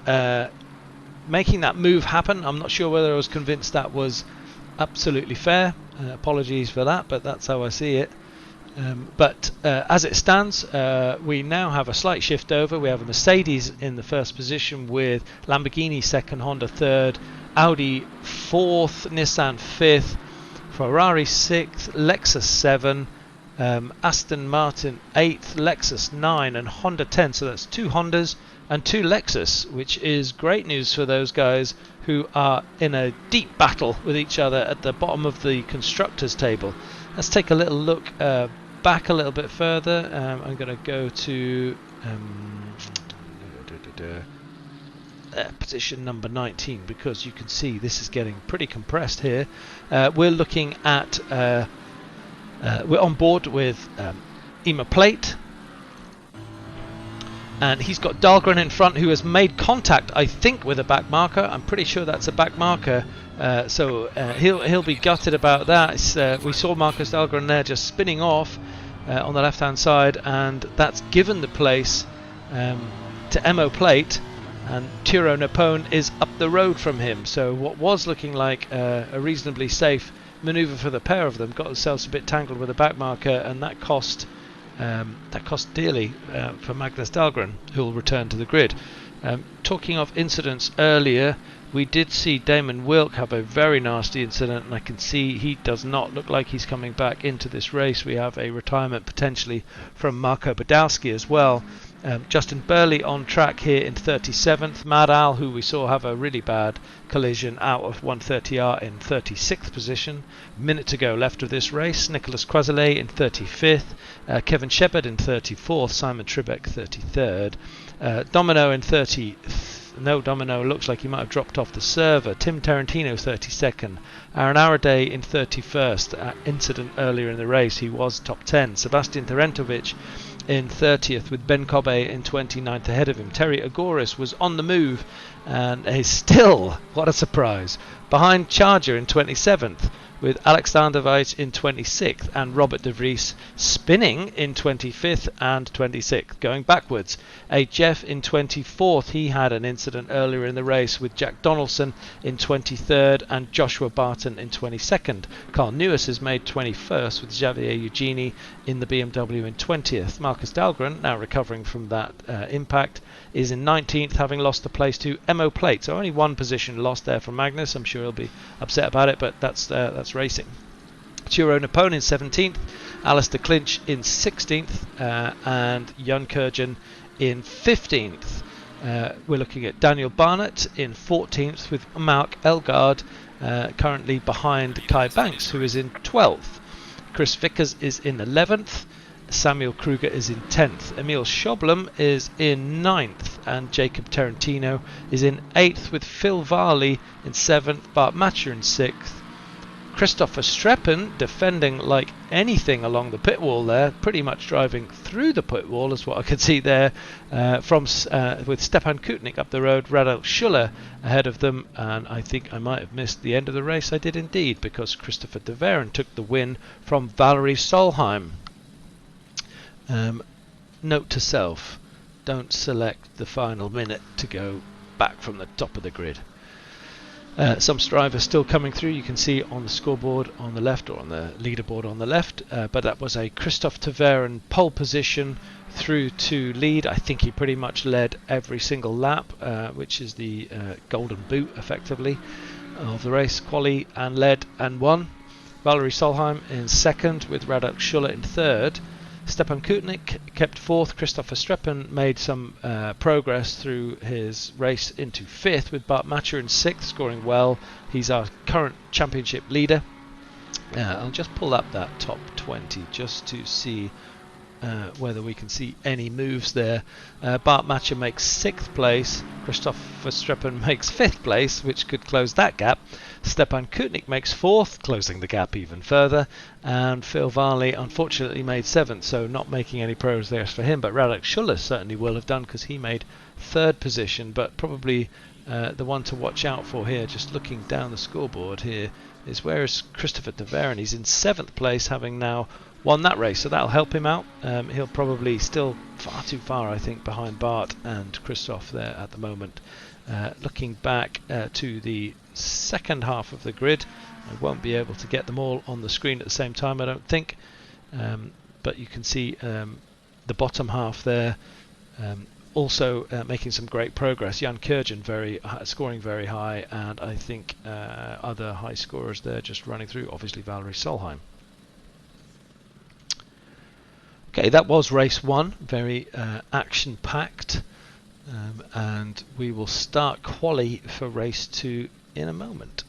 making that move happen. I'm not sure whether I was convinced that was absolutely fair. Apologies for that, but that's how I see it. But as it stands, we now have a slight shift over. We have a Mercedes in the first position, with Lamborghini second, Honda third, Audi fourth, Nissan fifth, Ferrari sixth, Lexus 7, Aston Martin 8th, Lexus 9 and Honda 10. So that's 2 Hondas and 2 Lexus, which is great news for those guys who are in a deep battle with each other at the bottom of the Constructors table. Let's take a little look back a little bit further. I'm going to go to position number 19, because you can see this is getting pretty compressed here. We're looking at we're on board with Ema Plate, and he's got Dahlgren in front, who has made contact, I think, with a back marker. I'm pretty sure that's a back marker, so he'll be gutted about that. We saw Marcus Dahlgren there just spinning off on the left hand side, and that's given the place to Emo Plate, and Turo Napone is up the road from him. So what was looking like a reasonably safe manoeuvre for the pair of them got themselves a bit tangled with a back marker, and that cost dearly for Magnus Dahlgren, who will return to the grid. Talking of incidents earlier, we did see Damon Wilk have a very nasty incident, and I can see he does not look like he's coming back into this race. We have a retirement potentially from Marco Badowski as well. Justin Burley on track here in 37th. Mad Al, who we saw have a really bad collision out of 130R, in 36th position. Minute to go left of this race. Nicolas Croiselet in 35th. Kevin Shepard in 34th. Simon Tribeck 33rd. Domino in 30th. No, Domino looks like he might have dropped off the server. Tim Tarantino 32nd. Aaron Araday in 31st. Incident earlier in the race, he was top 10. Sebastian Terentovic in 30th, with Ben Kobe in 29th ahead of him. Terry Agoris was on the move and is still, what a surprise, behind Charger in 27th, with Alexander Weiss in 26th and Robert de Vries spinning in 25th and 26th, going backwards. A Jeff in 24th. He had an incident earlier in the race with Jack Donaldson in 23rd and Joshua Barton in 22nd. Carl Lewis has made 21st with Xavier Eugenie in the BMW in 20th. Marcus Dahlgren, now recovering from that impact, is in 19th, having lost the place to Emo Plate. So only one position lost there from Magnus. I'm sure he'll be upset about it, but that's racing. Turo Napone in 17th, Alistair Clinch in 16th, and Jan Kurjan in 15th. We're looking at Daniel Barnett in 14th with Mark Elgard currently behind Kai Banks, who is in 12th. Chris Vickers is in 11th. Samuel Kruger is in 10th. Emil Schoblem is in 9th, and Jacob Tarantino is in 8th with Phil Varley in 7th, Bart Matcher in 6th. Christopher Streppen defending like anything along the pit wall there, pretty much driving through the pit wall is what I could see there, with Stepan Kutnik up the road, Radel Schuller ahead of them, and I think I might have missed the end of the race. I did indeed, because Christopher de Veren took the win from Valerie Solheim. Note to self, don't select the final minute to go back from the top of the grid. Some drivers still coming through, you can see on the scoreboard on the left, or on the leaderboard on the left, but that was a Christophe Taveren pole position through to lead. I think he pretty much led every single lap, which is the golden boot effectively of the race. Quali and led and won. Valerie Solheim in second with Radek Schuller in third. Stepan Kutnik kept fourth. Christopher Streppen made some progress through his race into fifth, with Bart Matcher in sixth, scoring well. He's our current championship leader. I'll just pull up that top 20 just to see whether we can see any moves there. Bart Matcher makes sixth place. Christopher Streppen makes fifth place, which could close that gap. Stepan Kutnik makes fourth, closing the gap even further, and Phil Varley unfortunately made seventh, so not making any progress for him, but Radek Schuller certainly will have done, because he made third position. But probably the one to watch out for here, just looking down the scoreboard here, is where is Christopher de Veren. He's in seventh place, having now won that race, so that'll help him out. He'll probably still far too far, I think, behind Bart and Christoph there at the moment. Looking back to the second half of the grid, I won't be able to get them all on the screen at the same time, I don't think, but you can see the bottom half there, also making some great progress. Jan Kurjan scoring very high, and I think other high scorers there just running through, obviously Valerie Solheim. Okay, that was race one, very action-packed, and we will start quali for race two in a moment.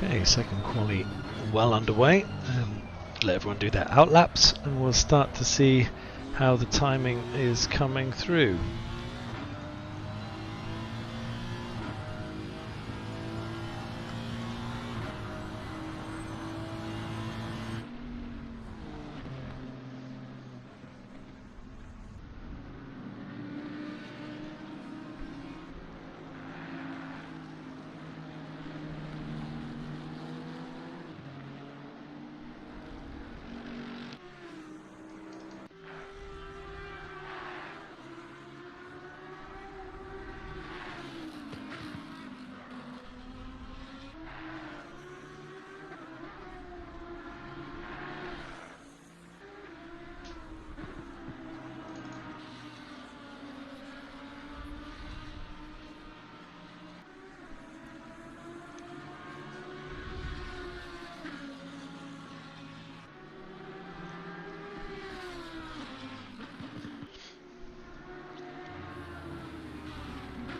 Okay, second quali well underway. Let everyone do their outlaps and we'll start to see how the timing is coming through.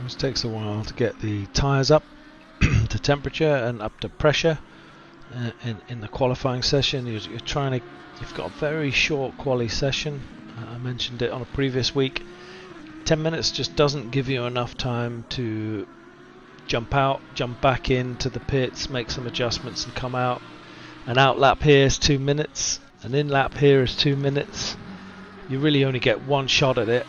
It takes a while to get the tyres up to temperature and up to pressure. In the qualifying session, you're trying to. You've got a very short quali session. I mentioned it on a previous week. 10 minutes just doesn't give you enough time to jump out, jump back into the pits, make some adjustments, and come out. An out lap here is 2 minutes. An in lap here is 2 minutes. You really only get one shot at it,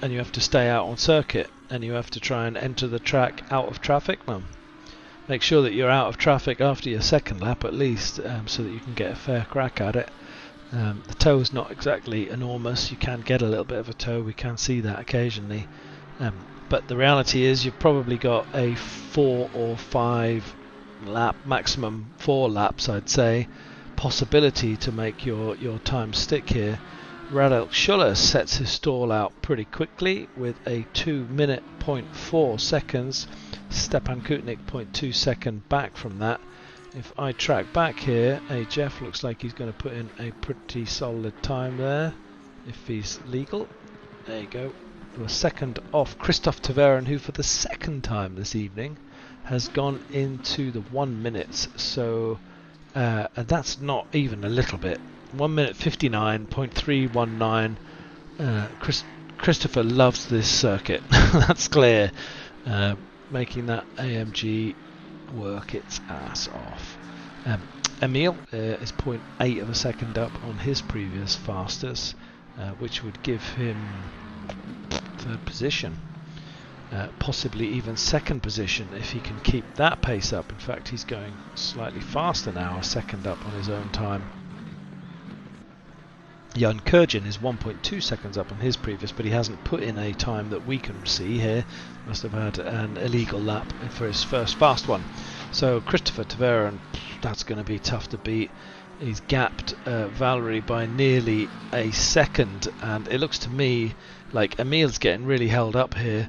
and you have to stay out on circuit. And you have to try and enter the track out of traffic. Well, make sure that you're out of traffic after your second lap at least, so that you can get a fair crack at it. The toe is not exactly enormous. You can get a little bit of a toe. We can see that occasionally. But the reality is you've probably got a 4 or 5 lap, maximum 4 laps I'd say, possibility to make your time stick here. Radek Schuller sets his stall out pretty quickly with a 2-minute 0.4 seconds. Stepan Kutnik 0.2 second back from that. If I track back here, Jeff looks like he's going to put in a pretty solid time there, if he's legal. There you go. We're second off Christophe Taveren, who for the second time this evening has gone into the 1 minutes. So and that's not even a little bit. 1 minute 59.319. Christopher loves this circuit. That's clear. Making that AMG work its ass off. Emil is 0.8 of a second up on his previous fastest, which would give him third position. Possibly even second position if he can keep that pace up. In fact, he's going slightly faster now, a second up on his own time. Jan Kurjin is 1.2 seconds up on his previous, but he hasn't put in a time that we can see here. Must have had an illegal lap for his first fast one. So Christopher Taveren, that's going to be tough to beat. He's gapped Valerie by nearly a second, and it looks to me like Emil's getting really held up here.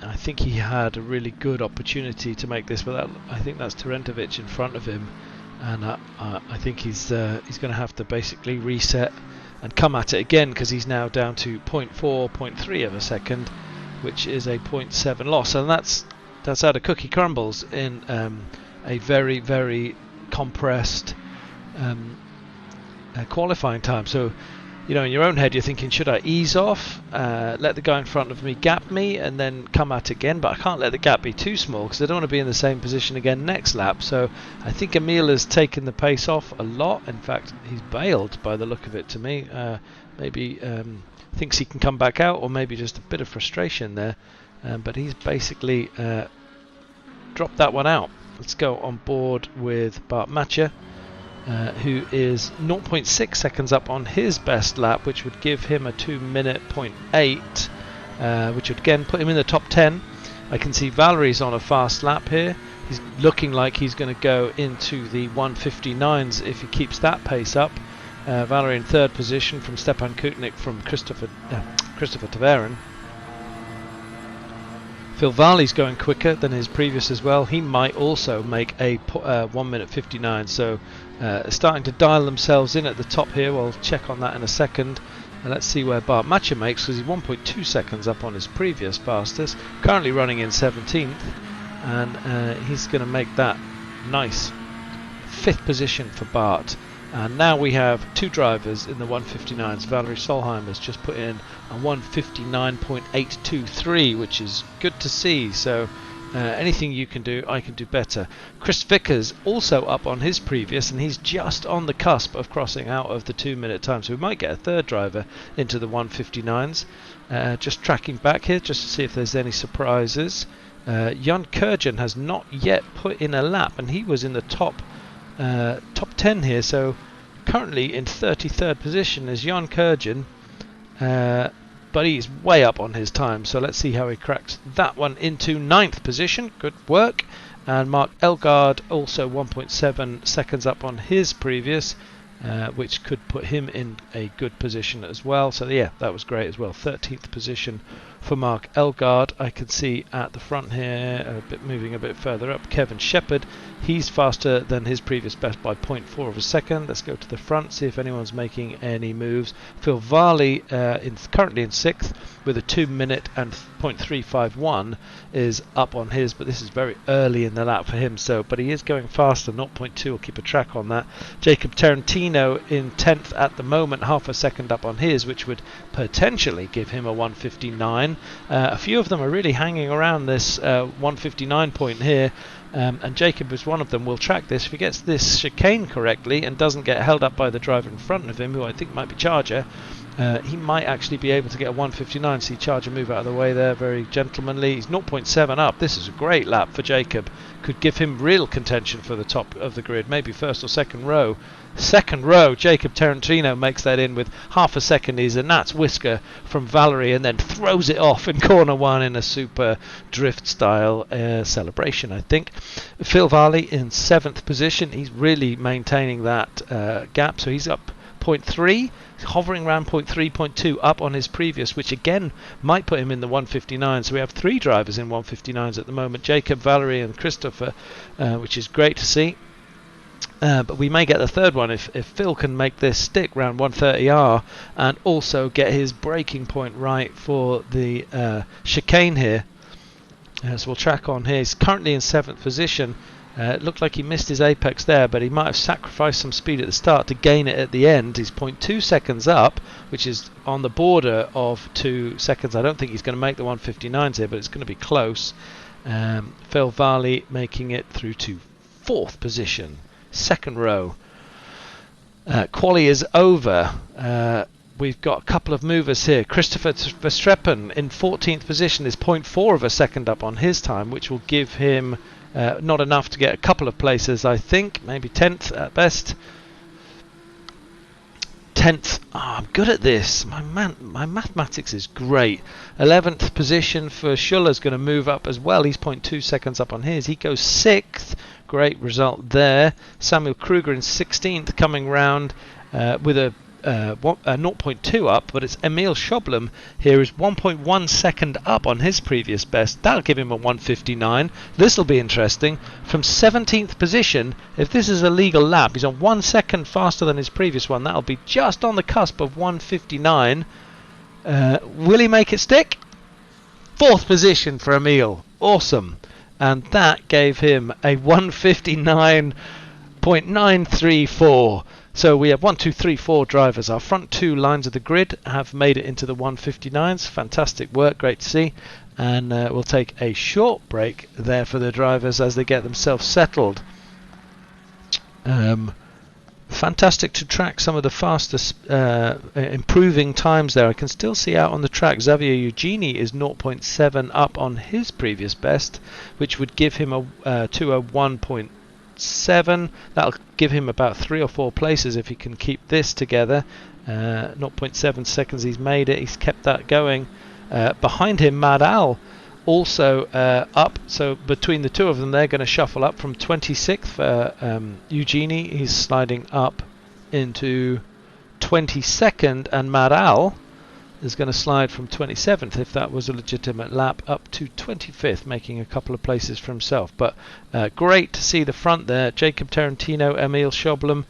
I think he had a really good opportunity to make this, but I think that's Terentovic in front of him. And I think he's going to have to basically reset and come at it again, because he's now down to 0.4, 0.3 of a second, which is a 0.7 loss, and that's how the cookie crumbles in a very, very compressed qualifying time. So, you know, in your own head you're thinking, should I ease off, let the guy in front of me gap me, and then come at again? But I can't let the gap be too small, because I don't want to be in the same position again next lap. So I think Emil has taken the pace off a lot. In fact, he's bailed by the look of it to me. Maybe thinks he can come back out, or maybe just a bit of frustration there. But he's basically dropped that one out. Let's go on board with Bart Matcher, who is 0.6 seconds up on his best lap, which would give him a 2-minute 0.8, which would again put him in the top 10. I can see Valerie's on a fast lap here. He's looking like he's going to go into the 1:59s if he keeps that pace up. Valerie in third position from Stepan Kutnik from Christopher Taveren. Phil Varley's going quicker than his previous as well. He might also make a 1:59. So starting to dial themselves in at the top here. We'll check on that in a second. And let's see where Bart Matcher makes, because he's 1.2 seconds up on his previous fastest. Currently running in 17th. And he's going to make that Nice. 5th position for Bart. And now we have 2 drivers in the 159s. Valerie Solheim has just put in a 159.823, which is good to see. So anything you can do, I can do better. Chris Vickers also up on his previous, and he's just on the cusp of crossing out of the 2-minute time. So we might get a 3rd driver into the 159s. Just tracking back here just to see if there's any surprises. Jan Kurjan has not yet put in a lap, and he was in the top 10 here, so currently in 33rd position is Jan Kurjan, but he's way up on his time, so let's see how he cracks that one into 9th position. Good work. And Mark Elgaard also 1.7 seconds up on his previous, which could put him in a good position as well. So yeah, that was great as well. 13th position for Mark Elgaard. I can see at the front here, moving a bit further up, Kevin Shepherd. He's faster than his previous best by 0.4 of a second. Let's go to the front, see if anyone's making any moves. Phil Varley, currently in 6th with a 2-minute and 0.351 is up on his, but this is very early in the lap for him. But he is going faster, 0.2. We'll keep a track on that. Jacob Tarantino in 10th at the moment, half a second up on his, which would potentially give him a 159. A few of them are really hanging around this 159 point here. And Jacob is one of them. We'll track this. If he gets this chicane correctly and doesn't get held up by the driver in front of him, who I think might be Charger, he might actually be able to get a 159. See Charger move out of the way there, very gentlemanly. He's 0.7 up. This is a great lap for Jacob. Could give him real contention for the top of the grid, maybe first or second row. Second row, Jacob Tarantino makes that in with half a second. He's a Nat's whisker from Valerie and then throws it off in corner 1 in a super drift style celebration, I think. Phil Varley in 7th position. He's really maintaining that gap, so he's up 0.3, hovering around 0.3, 0.2 up on his previous, which again might put him in the 159. So we have 3 drivers in 159s at the moment, Jacob, Valerie and Christopher, which is great to see. But we may get the 3rd one if Phil can make this stick round 130R and also get his braking point right for the chicane here. So we'll track on here. He's currently in 7th position. It looked like he missed his apex there, but he might have sacrificed some speed at the start to gain it at the end. He's 0.2 seconds up, which is on the border of 2 seconds. I don't think he's going to make the 159s here, but it's going to be close. Phil Varley making it through to 4th position. 2nd row. Quali is over. We've got a couple of movers here. Christopher Verstreppen in 14th position is 0.4 of a second up on his time, which will give him not enough to get a couple of places, I think. Maybe 10th at best. 10th. Oh, I'm good at this. My mathematics is great. 11th position for Schuller's going to move up as well. He's 0.2 seconds up on his. He goes 6th. Great result there. Samuel Kruger in 16th coming round with a 0.2 up, but it's Emil Schoblum here is 1.1 second up on his previous best. That'll give him a 159. This will be interesting. From 17th position, if this is a legal lap, he's on 1 second faster than his previous one. That'll be just on the cusp of 159. Will he make it stick? 4th position for Emil. Awesome. And that gave him a 159.934. So we have 1, 2, 3, 4 drivers. Our front 2 lines of the grid have made it into the 159s. Fantastic work, great to see. And we'll take a short break there for the drivers as they get themselves settled. Fantastic to track some of the fastest improving times there. I can still see out on the track Xavier Eugeni is 0.7 up on his previous best, which would give him a 201.7. That'll give him about 3 or 4 places if he can keep this together. 0.7 seconds he's made it. He's kept that going. Behind him, Mad Al also up, so between the 2 of them they're going to shuffle up from 26th for Eugenie. He's sliding up into 22nd, and Mad Al is going to slide from 27th, if that was a legitimate lap, up to 25th, making a couple of places for himself. But great to see the front there. Jacob Tarantino, Emil Schoblum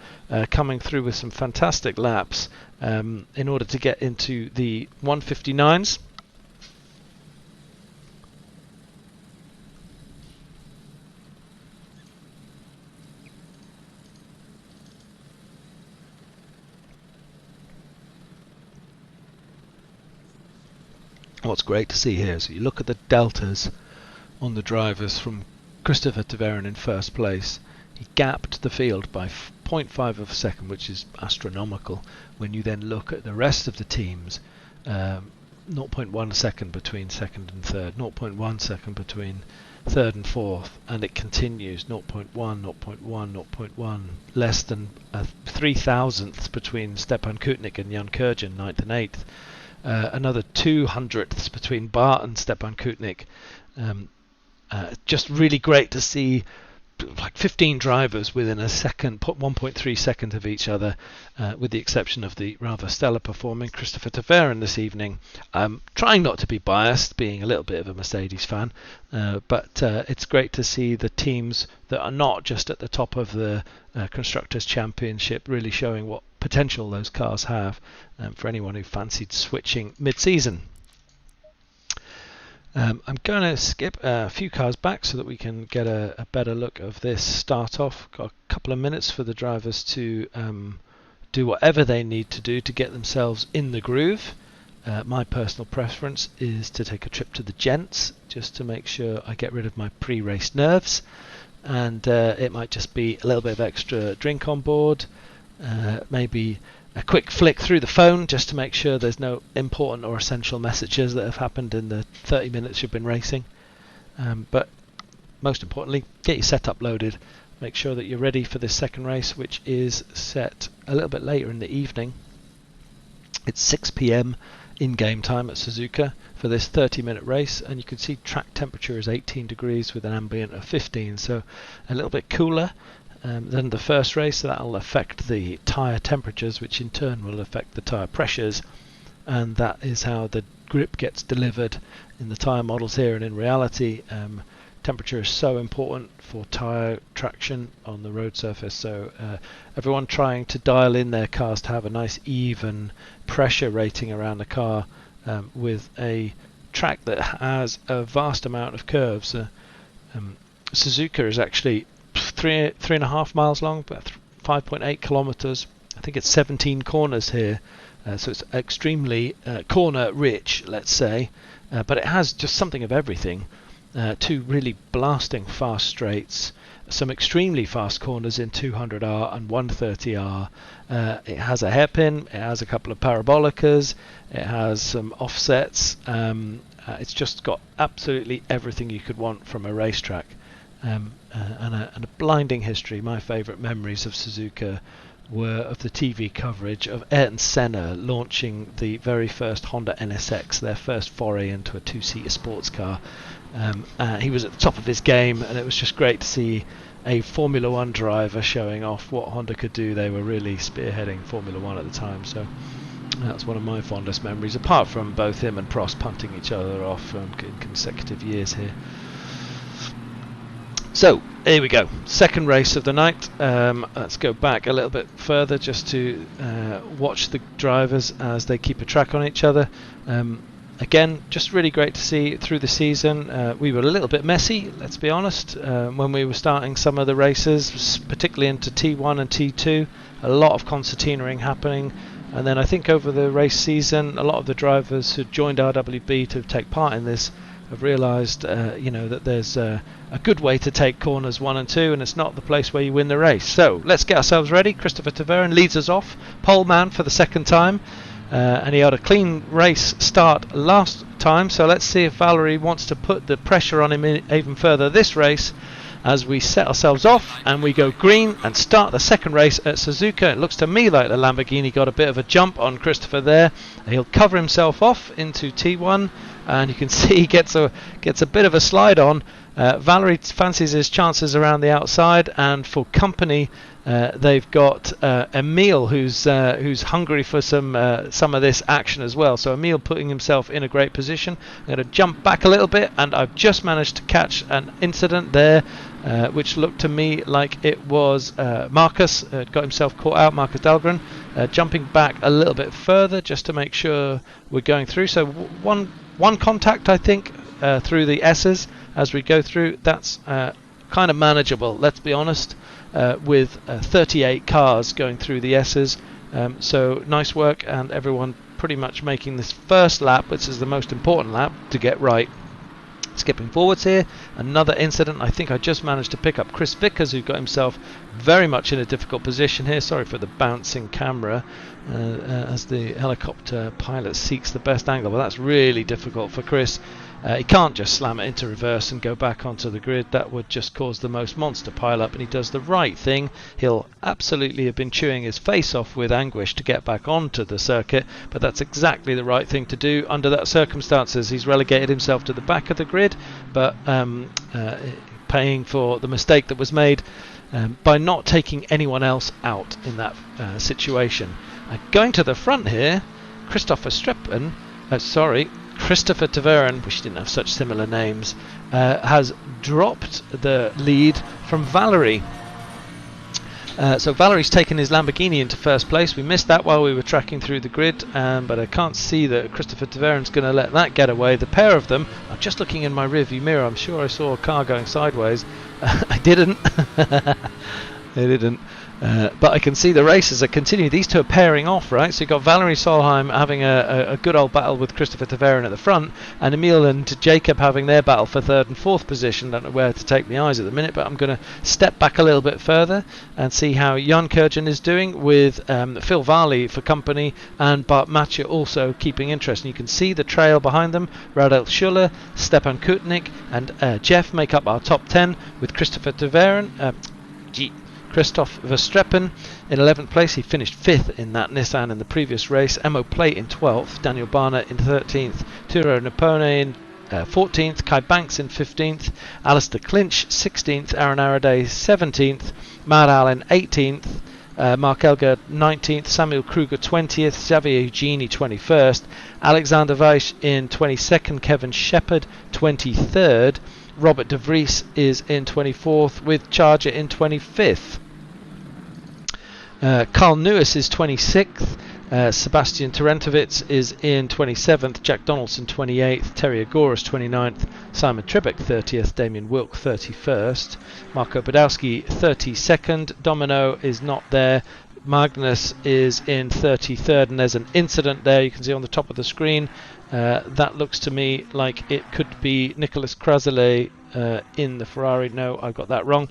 coming through with some fantastic laps in order to get into the 159s. What's great to see here is you look at the deltas on the drivers from Christopher Taverin in first place. He gapped the field by 0.5 of a second, which is astronomical. When you then look at the rest of the teams, 0.1 second between second and third, 0.1 second between third and fourth, and it continues 0.1, 0.1, 0.1, less than 3,000ths between Stepan Kutnik and Jan Kurjan, 9th and 8th. Another 200ths between Bart and Stepan Kutnik. Just really great to see like 15 drivers within a second, 1.3 seconds of each other, with the exception of the rather stellar performing Christopher Taverin this evening. Trying not to be biased, being a little bit of a Mercedes fan, but it's great to see the teams that are not just at the top of the Constructors' Championship really showing what potential those cars have, for anyone who fancied switching mid-season. I'm going to skip a few cars back so that we can get a better look of this start off. Got a couple of minutes for the drivers to do whatever they need to do to get themselves in the groove. My personal preference is to take a trip to the gents just to make sure I get rid of my pre-race nerves, and it might just be a little bit of extra drink on board, maybe a quick flick through the phone just to make sure there's no important or essential messages that have happened in the 30 minutes you've been racing. But most importantly, get your setup loaded. Make sure that you're ready for this second race, which is set a little bit later in the evening. It's 6 p.m. in-game time at Suzuka for this 30-minute race, and you can see track temperature is 18 degrees with an ambient of 15, so a little bit cooler than the first race. So that'll affect the tyre temperatures, which in turn will affect the tyre pressures, and that is how the grip gets delivered in the tyre models here. And in reality, temperature is so important for tyre traction on the road surface, so everyone trying to dial in their cars to have a nice even pressure rating around the car, with a track that has a vast amount of curves. Suzuka is actually 3.5 miles long, but 5.8 kilometers. I think it's 17 corners here, so it's extremely corner rich, let's say, but it has just something of everything. Two really blasting fast straights, some extremely fast corners in 200R and 130R. It has a hairpin, it has a couple of parabolicas, it has some offsets. It's just got absolutely everything you could want from a racetrack. And a blinding history. My favourite memories of Suzuka were of the TV coverage of Ayrton Senna launching the very first Honda NSX, their first foray into a two-seater sports car. He was at the top of his game, and it was just great to see a Formula One driver showing off what Honda could do. They were really spearheading Formula One at the time, so that's one of my fondest memories, apart from both him and Prost punting each other off in consecutive years here. So here we go, second race of the night. Let's go back a little bit further just to watch the drivers as they keep a track on each other. Again, just really great to see through the season. We were a little bit messy, let's be honest, when we were starting some of the races, particularly into T1 and T2. A lot of concertinaing happening, and then I think over the race season, a lot of the drivers who joined RWB to take part in this have realised, that there's a good way to take corners 1 and 2, and it's not the place where you win the race. So let's get ourselves ready. Christopher Taverin leads us off, pole man for the second time, and he had a clean race start last time. So let's see if Valerie wants to put the pressure on him even further this race, as we set ourselves off and we go green and start the second race at Suzuka. It looks to me like the Lamborghini got a bit of a jump on Christopher there. He'll cover himself off into T1, and you can see he gets a bit of a slide on. Valerie fancies his chances around the outside, and for company they've got Emil, who's hungry for some of this action as well. So Emil putting himself in a great position. I'm going to jump back a little bit, and I've just managed to catch an incident there, which looked to me like it was Marcus got himself caught out, Marcus Dahlgren, jumping back a little bit further just to make sure we're going through. So one contact, I think, through the S's as we go through. That's kind of manageable, let's be honest, with 38 cars going through the S's. So nice work, and everyone pretty much making this first lap, which is the most important lap, to get right. Skipping forwards here, another incident. I think I just managed to pick up Chris Vickers, who got himself very much in a difficult position here. Sorry for the bouncing camera as the helicopter pilot seeks the best angle, but that's really difficult for Chris. He can't just slam it into reverse and go back onto the grid. That would just cause the most monster pile-up, and he does the right thing. He'll absolutely have been chewing his face off with anguish to get back onto the circuit, but that's exactly the right thing to do under that circumstances. He's relegated himself to the back of the grid, but paying for the mistake that was made by not taking anyone else out in that situation. Going to the front here, Christopher Tavern, wish he didn't have such similar names, has dropped the lead from Valerie. So Valerie's taken his Lamborghini into first place. We missed that while we were tracking through the grid, but I can't see that Christopher Tavern's going to let that get away. The pair of them, I'm just looking in my rearview mirror, I'm sure I saw a car going sideways. I didn't. I didn't. But I can see the races are continuing. These two are pairing off, right? So you've got Valerie Solheim having a good old battle with Christopher Tavern at the front, and Emil and Jacob having their battle for third and fourth position. Don't know where to take my eyes at the minute, but I'm going to step back a little bit further and see how Jan Kurjan is doing with Phil Varley for company and Bart Matcha also keeping interest. And you can see the trail behind them. Radel Schuller, Stepan Kutnik and Jeff make up our top 10 with Christopher Tavern. Christoph Verstappen in 11th place. He finished 5th in that Nissan in the previous race. Emo Plate in 12th. Daniel Barner in 13th. Turo Napone in 14th. Kai Banks in 15th. Alistair Clinch 16th. Aaron Araday 17th. Matt Allen 18th. Mark Elger 19th. Samuel Kruger 20th. Xavier Eugenie 21st. Alexander Weiss in 22nd. Kevin Shepherd 23rd. Robert De Vries is in 24th with Charger in 25th. Carl Lewis is 26th. Sebastian Tarentovitz is in 27th. Jack Donaldson 28th. Terry Agoras 29th. Simon Tribeck 30th. Damien Wilk 31st. Marco Badowski 32nd. Domino is not there. Magnus is in 33rd, and there's an incident there you can see on the top of the screen. That looks to me like it could be Nicolas Crazelet in the Ferrari. No, I've got that wrong.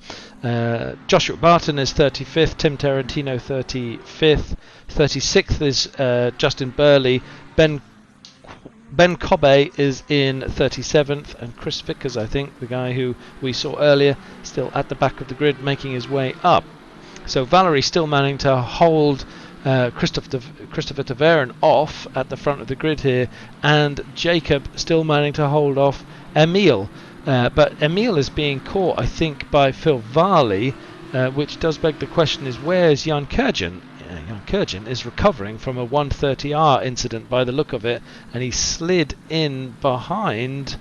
Joshua Barton is 35th, Tim Tarantino 35th, 36th is Justin Burley, Ben Cobbe is in 37th, and Chris Vickers, I think, the guy who we saw earlier, still at the back of the grid making his way up. So Valerie still managing to hold Christopher Tavern off at the front of the grid here, and Jacob still managing to hold off Emil. But Emil is being caught, I think, by Phil Varley, which does beg the question is, where's Jan Kurjan? Jan Kurjan is recovering from a 130R incident by the look of it, and he slid in behind.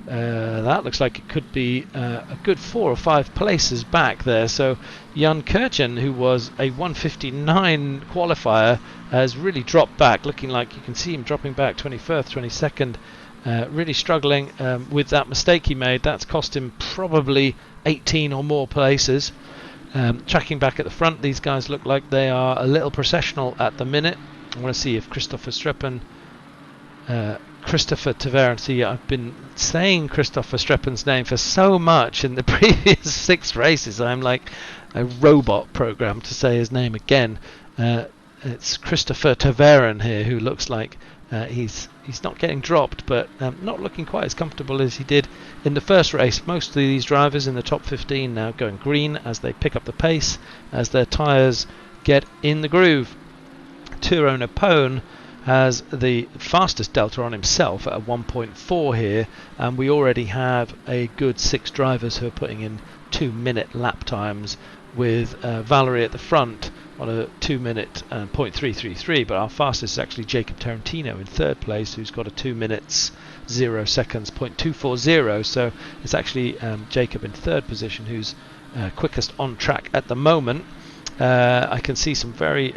That looks like it could be a good 4 or 5 places back there. So Jan Kurjan, who was a 159 qualifier, has really dropped back, looking like you can see him dropping back 21st, 22nd, really struggling with that mistake he made. That's cost him probably 18 or more places. Tracking back at the front, these guys look like they are a little processional at the minute. I want to see if Christopher Tavern. See, I've been saying Christopher Streppen's name for so much in the previous 6 races. I'm like a robot program to say his name again. It's Christopher Tavern here, who looks like he's not getting dropped, but not looking quite as comfortable as he did in the first race. Most of these drivers in the top 15 now going green as they pick up the pace, as their tyres get in the groove. Turo Napone has the fastest delta on himself at a 1.4 here, and we already have a good 6 drivers who are putting in 2-minute lap times, with Valerie at the front on a 2-minute 0.333, but our fastest is actually Jacob Tarantino in 3rd place, who's got a 2 minutes 0 seconds 0.240. So it's actually Jacob in 3rd position who's quickest on track at the moment. I can see some very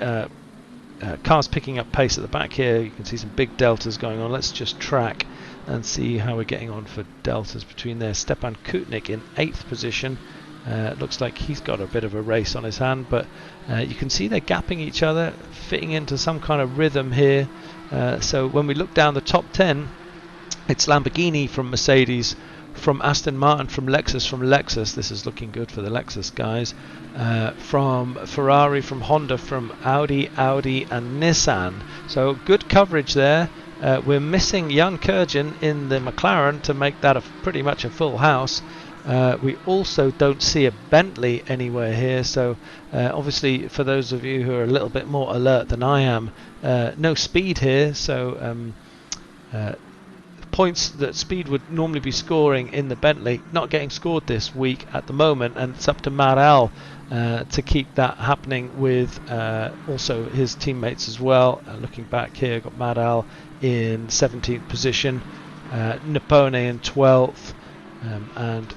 cars picking up pace at the back here. You can see some big deltas going on. Let's just track and see how we're getting on for deltas between there. Stepan Kutnik in 8th position, Looks like he's got a bit of a race on his hand, but you can see they're gapping each other, fitting into some kind of rhythm here. So when we look down the top 10, it's Lamborghini from Mercedes, from Aston Martin, from Lexus. This is looking good for the Lexus guys. From Ferrari, from Honda, from Audi, and Nissan. So good coverage there. We're missing Jan Kurjan in the McLaren to make that pretty much a full house. We also don't see a Bentley anywhere here, so obviously for those of you who are a little bit more alert than I am, no speed here, so points that speed would normally be scoring in the Bentley not getting scored this week at the moment, and it's up to Matt Al to keep that happening with also his teammates as well. Looking back here, got Matt Al in 17th position, Napone in 12th. And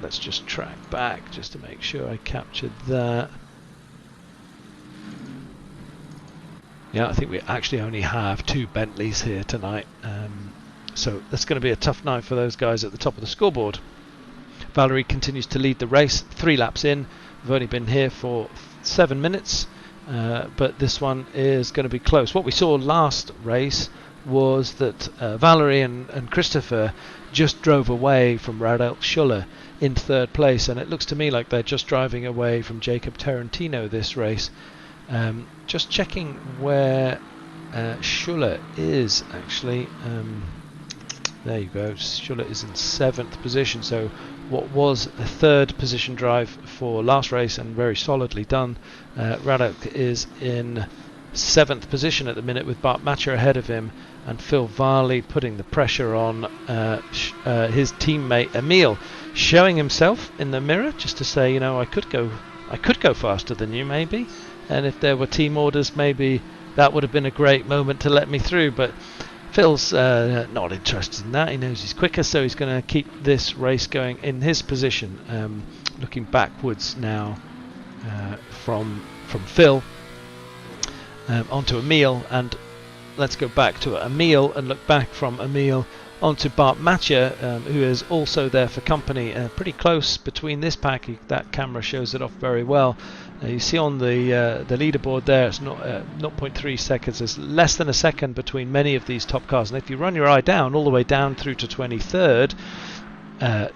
let's just track back just to make sure I captured that. Yeah, I think we actually only have 2 Bentleys here tonight, so that's going to be a tough night for those guys at the top of the scoreboard. Valerie continues to lead the race, 3 laps in. We've only been here for 7 minutes, but this one is going to be close. What we saw last race was that Valerie and Christopher just drove away from Radek Schuller in 3rd place, and it looks to me like they're just driving away from Jacob Tarantino this race. Just checking where Schuller is actually. There you go, Schuller is in 7th position, so what was a 3rd position drive for last race and very solidly done. Radek is in 7th position at the minute with Bart Matcher ahead of him, and Phil Varley putting the pressure on his teammate Emil, showing himself in the mirror just to say, you know, I could go faster than you maybe, and if there were team orders maybe that would have been a great moment to let me through, but Phil's not interested in that. He knows he's quicker, so he's going to keep this race going in his position. Looking backwards now from Phil onto Emil, and let's go back to Emil and look back from Emil onto Bart Matcher, who is also there for company, pretty close between this pack. That camera shows it off very well. You see on the leaderboard there, it's not 0.3 seconds. There's less than a second between many of these top cars, and if you run your eye down all the way down through to 23rd,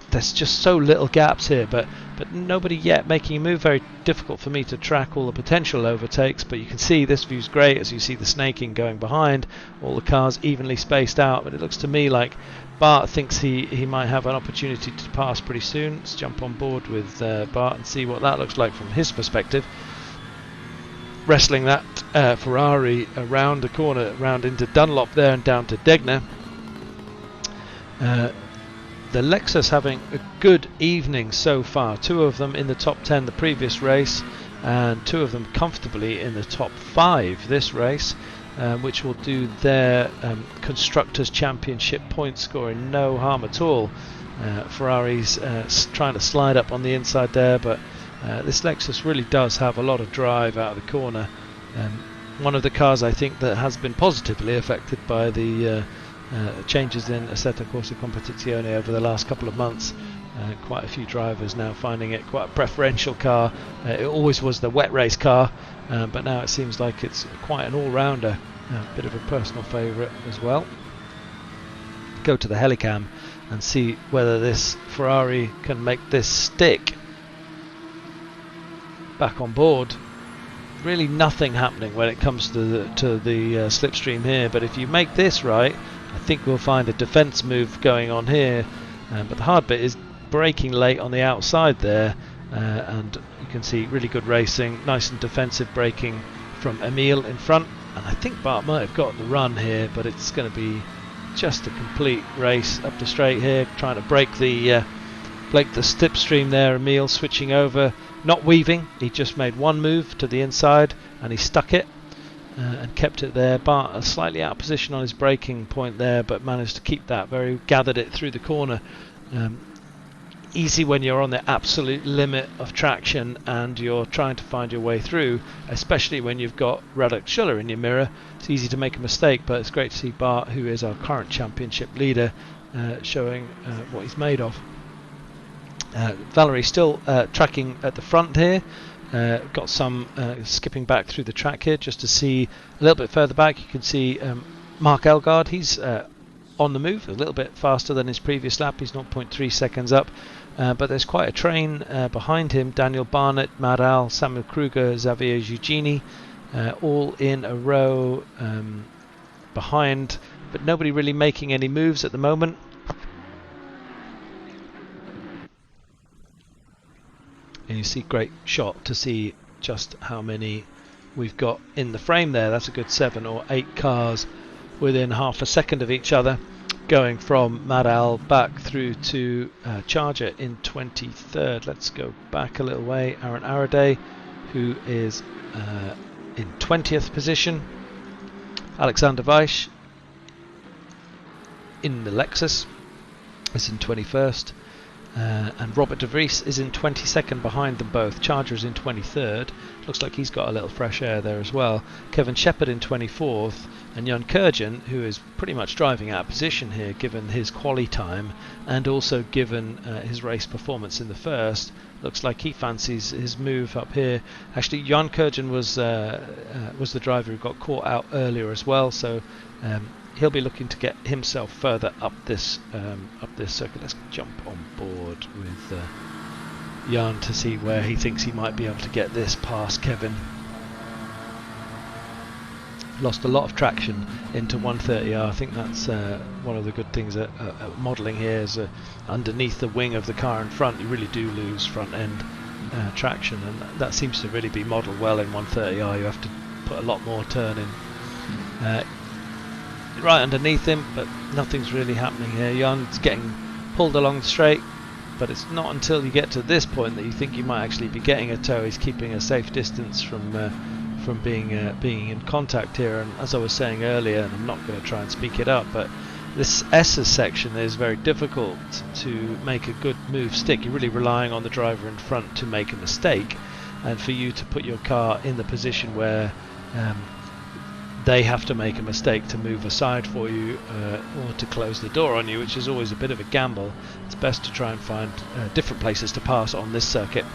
there's just so little gaps here, but nobody yet making a move. Very difficult for me to track all the potential overtakes, but you can see this view's great as you see the snaking going behind, all the cars evenly spaced out, but it looks to me like Bart thinks he might have an opportunity to pass pretty soon. Let's jump on board with Bart and see what that looks like from his perspective. Wrestling that Ferrari around the corner, round into Dunlop there and down to Degner. The Lexus having a good evening so far. 2 of them in the top 10 the previous race, and 2 of them comfortably in the top 5 this race, which will do their Constructors Championship point scoring no harm at all. Ferrari's trying to slide up on the inside there, but this Lexus really does have a lot of drive out of the corner. One of the cars I think that has been positively affected by the changes in Assetto Corsa Competizione over the last couple of months. Quite a few drivers now finding it quite a preferential car. It always was the wet race car, but now it seems like it's quite an all-rounder, a bit of a personal favourite as well. Go to the Helicam and see whether this Ferrari can make this stick. Back on board. Really nothing happening when it comes to the slipstream here, but if you make this right, I think we'll find a defence move going on here. But the hard bit is braking late on the outside there, and you can see really good racing, nice and defensive braking from Emil in front, and I think Bart might have got the run here, but it's going to be just a complete race up the straight here, trying to break the slipstream there. Emil switching over, not weaving, he just made one move to the inside and he stuck it and kept it there. Bart slightly out of position on his braking point there, but managed to keep that, gathered it through the corner. Easy when you're on the absolute limit of traction and you're trying to find your way through, especially when you've got Radek Schuller in your mirror. It's easy to make a mistake, but it's great to see Bart, who is our current championship leader, showing what he's made of. Valerie still tracking at the front here. Got some skipping back through the track here just to see a little bit further back. You can see Mark Elgaard. He's on the move, a little bit faster than his previous lap. He's 0.3 seconds up, but there's quite a train behind him. Daniel Barnett, Mad Al, Samuel Kruger, Xavier Giugini, all in a row behind, but nobody really making any moves at the moment. And you see, great shot to see just how many we've got in the frame there. That's a good 7 or 8 cars within half a second of each other, going from Mad Al back through to Charger in 23rd. Let's go back a little way. Aaron Araday, who is in 20th position. Alexander Weiss in the Lexus is in 21st. And Robert De Vries is in 22nd behind them both. Charger is in 23rd. Looks like he's got a little fresh air there as well. Kevin Shepherd in 24th. And Jan Kurjan, who is pretty much driving out of position here given his quali time and also given his race performance in the first. Looks like he fancies his move up here. Actually, Jan Kurjan was the driver who got caught out earlier as well, so he'll be looking to get himself further up this circuit. Let's jump on board with Jan to see where he thinks he might be able to get this past Kevin. Lost a lot of traction into 130R. I think that's one of the good things at modelling here is underneath the wing of the car in front you really do lose front end traction, and that seems to really be modelled well in 130R. You have to put a lot more turn in right underneath him, but nothing's really happening here. Jan's getting pulled along the straight, but it's not until you get to this point that you think you might actually be getting a tow. He's keeping a safe distance from being in contact here, and as I was saying earlier, and I'm not going to try and speak it up, but this S's section is very difficult to make a good move stick. You're really relying on the driver in front to make a mistake, and for you to put your car in the position where they have to make a mistake to move aside for you or to close the door on you, which is always a bit of a gamble. It's best to try and find different places to pass on this circuit.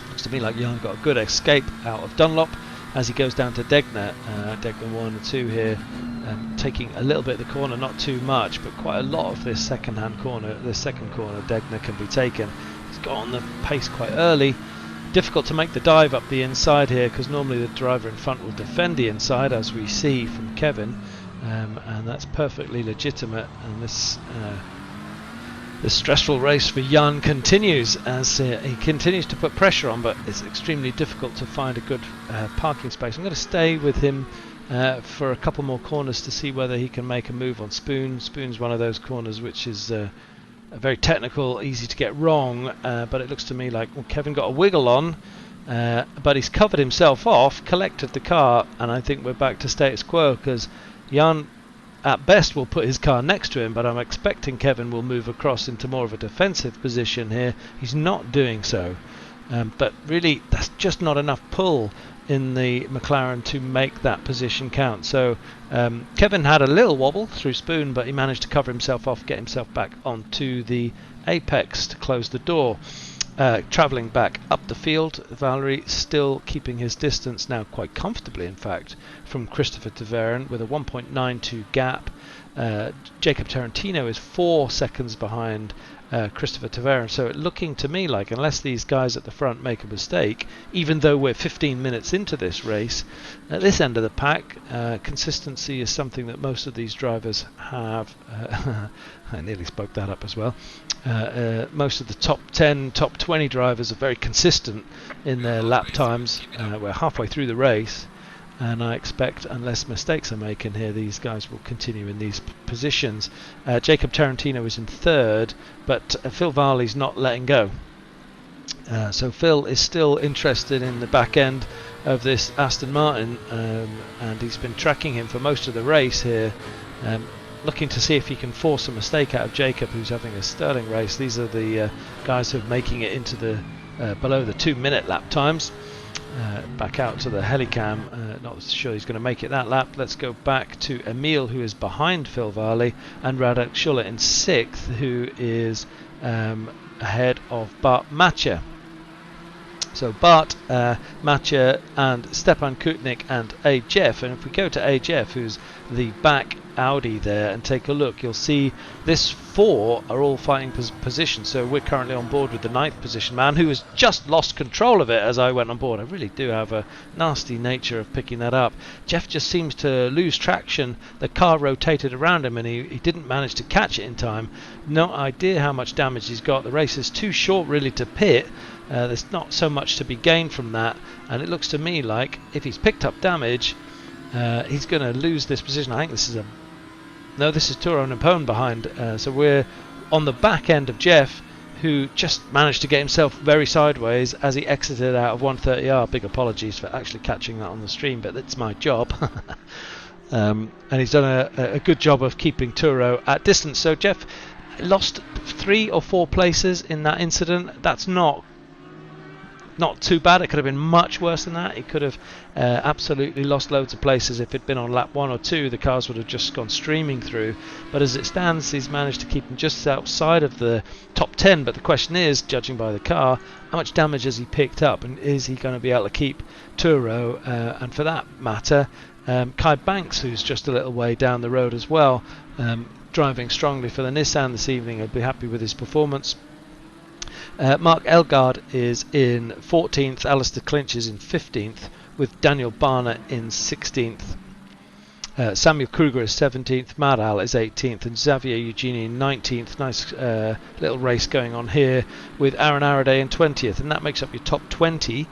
Looks to me like Jan got a good escape out of Dunlop as he goes down to Degner. Degner 1 and 2 here, taking a little bit of the corner, not too much, but quite a lot of this second corner Degner can be taken. He's got on the pace quite early. Difficult to make the dive up the inside here because normally the driver in front will defend the inside, as we see from Kevin, and that's perfectly legitimate. And this stressful race for Jan continues as he continues to put pressure on, but it's extremely difficult to find a good parking space. I'm going to stay with him for a couple more corners to see whether he can make a move on Spoon. Spoon's one of those corners which is very technical, easy to get wrong, but it looks to me like Kevin got a wiggle on, but he's covered himself off, collected the car, and I think we're back to status quo because Jan at best will put his car next to him, but I'm expecting Kevin will move across into more of a defensive position here. He's not doing so, but really that's just not enough pull in the McLaren to make that position count. So Kevin had a little wobble through Spoon, but he managed to cover himself off, get himself back onto the apex to close the door. Travelling back up the field, Valerie still keeping his distance now quite comfortably, in fact, from Christopher Tavern with a 1.92 gap. Jacob Tarantino is 4 seconds behind Christopher Tavern, so looking to me like unless these guys at the front make a mistake, even though we're 15 minutes into this race, at this end of the pack, consistency is something that most of these drivers have. I nearly spoke that up as well. Most of the top 10, top 20 drivers are very consistent in their lap times. We're halfway through the race, and I expect, unless mistakes are making here, these guys will continue in these positions. Jacob Tarantino is in 3rd, but Phil Varley's not letting go. So Phil is still interested in the back end of this Aston Martin, and he's been tracking him for most of the race here, looking to see if he can force a mistake out of Jacob, who's having a sterling race. These are the guys who are making it into the below the 2-minute lap times. Back out to the helicam, not sure he's going to make it that lap. Let's go back to Emil, who is behind Phil Varley, and Radek Schuller in 6th, who is ahead of Bart Matcher. So Bart, Matcher and Stepan Kutnik and AJF, and if we go to AJF, who's the back Audi there, and take a look, you'll see this 4 are all fighting position. So we're currently on board with the 9th position man, who has just lost control of it as I went on board. I really do have a nasty nature of picking that up. Jeff just seems to lose traction. The car rotated around him and he didn't manage to catch it in time. No idea how much damage he's got. The race is too short really to pit. There's not so much to be gained from that, and it looks to me like if he's picked up damage, he's going to lose this position. I think this is this is Turo Napone behind, so we're on the back end of Jeff, who just managed to get himself very sideways as he exited out of 130R. Big apologies for actually catching that on the stream, but that's my job. And he's done a good job of keeping Turo at distance. So Jeff lost 3 or 4 places in that incident. That's not too bad. It could have been much worse than that. He could have absolutely lost loads of places. If it'd been on lap 1 or 2, the cars would have just gone streaming through. But as it stands, he's managed to keep him just outside of the top 10. But the question is, judging by the car, how much damage has he picked up, and is he going to be able to keep Turo? And for that matter, Kai Banks, who's just a little way down the road as well, driving strongly for the Nissan this evening. I'd be happy with his performance. Mark Elgard is in 14th, Alistair Clinch is in 15th, with Daniel Barnett in 16th. Samuel Kruger is 17th, Maral is 18th, and Xavier Eugeni in 19th. Nice little race going on here with Aaron Araday in 20th, and that makes up your top 20.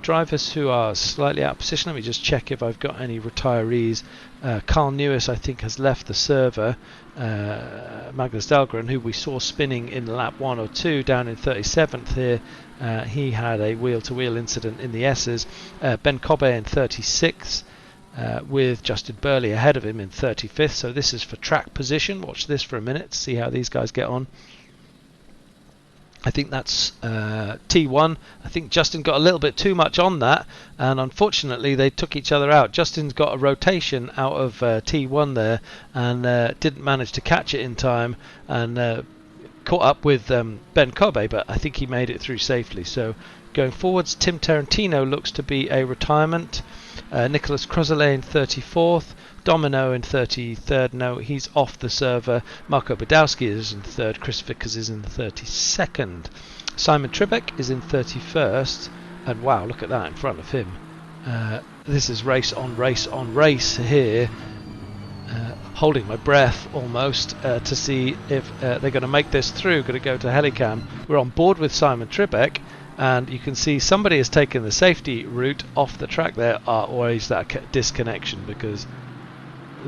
Drivers who are slightly out of position. Let me just check if I've got any retirees. Carl Newis, I think, has left the server. Magnus Dahlgren, who we saw spinning in lap 1 or 2 down in 37th here, he had a wheel-to-wheel incident in the S's. Ben Cobbe in 36th, with Justin Burley ahead of him in 35th. So this is for track position. Watch this for a minute to see how these guys get on. I think that's T1. I think Justin got a little bit too much on that, and unfortunately they took each other out. Justin's got a rotation out of T1 there, and didn't manage to catch it in time, and caught up with Ben Cobbe, but I think he made it through safely. So going forwards, Tim Tarantino looks to be a retirement. Nicholas Crozelet in 34th. Domino in 33rd. No, he's off the server. Marco Badowski is in 3rd. Chris Vickers is in 32nd. Simon Tribeck is in 31st. And wow, look at that in front of him. This is race on race on race here. Holding my breath almost to see if they're going to make this through. Going to go to Helicam. We're on board with Simon Tribeck. And you can see somebody has taken the safety route off the track there. Or is that disconnection, because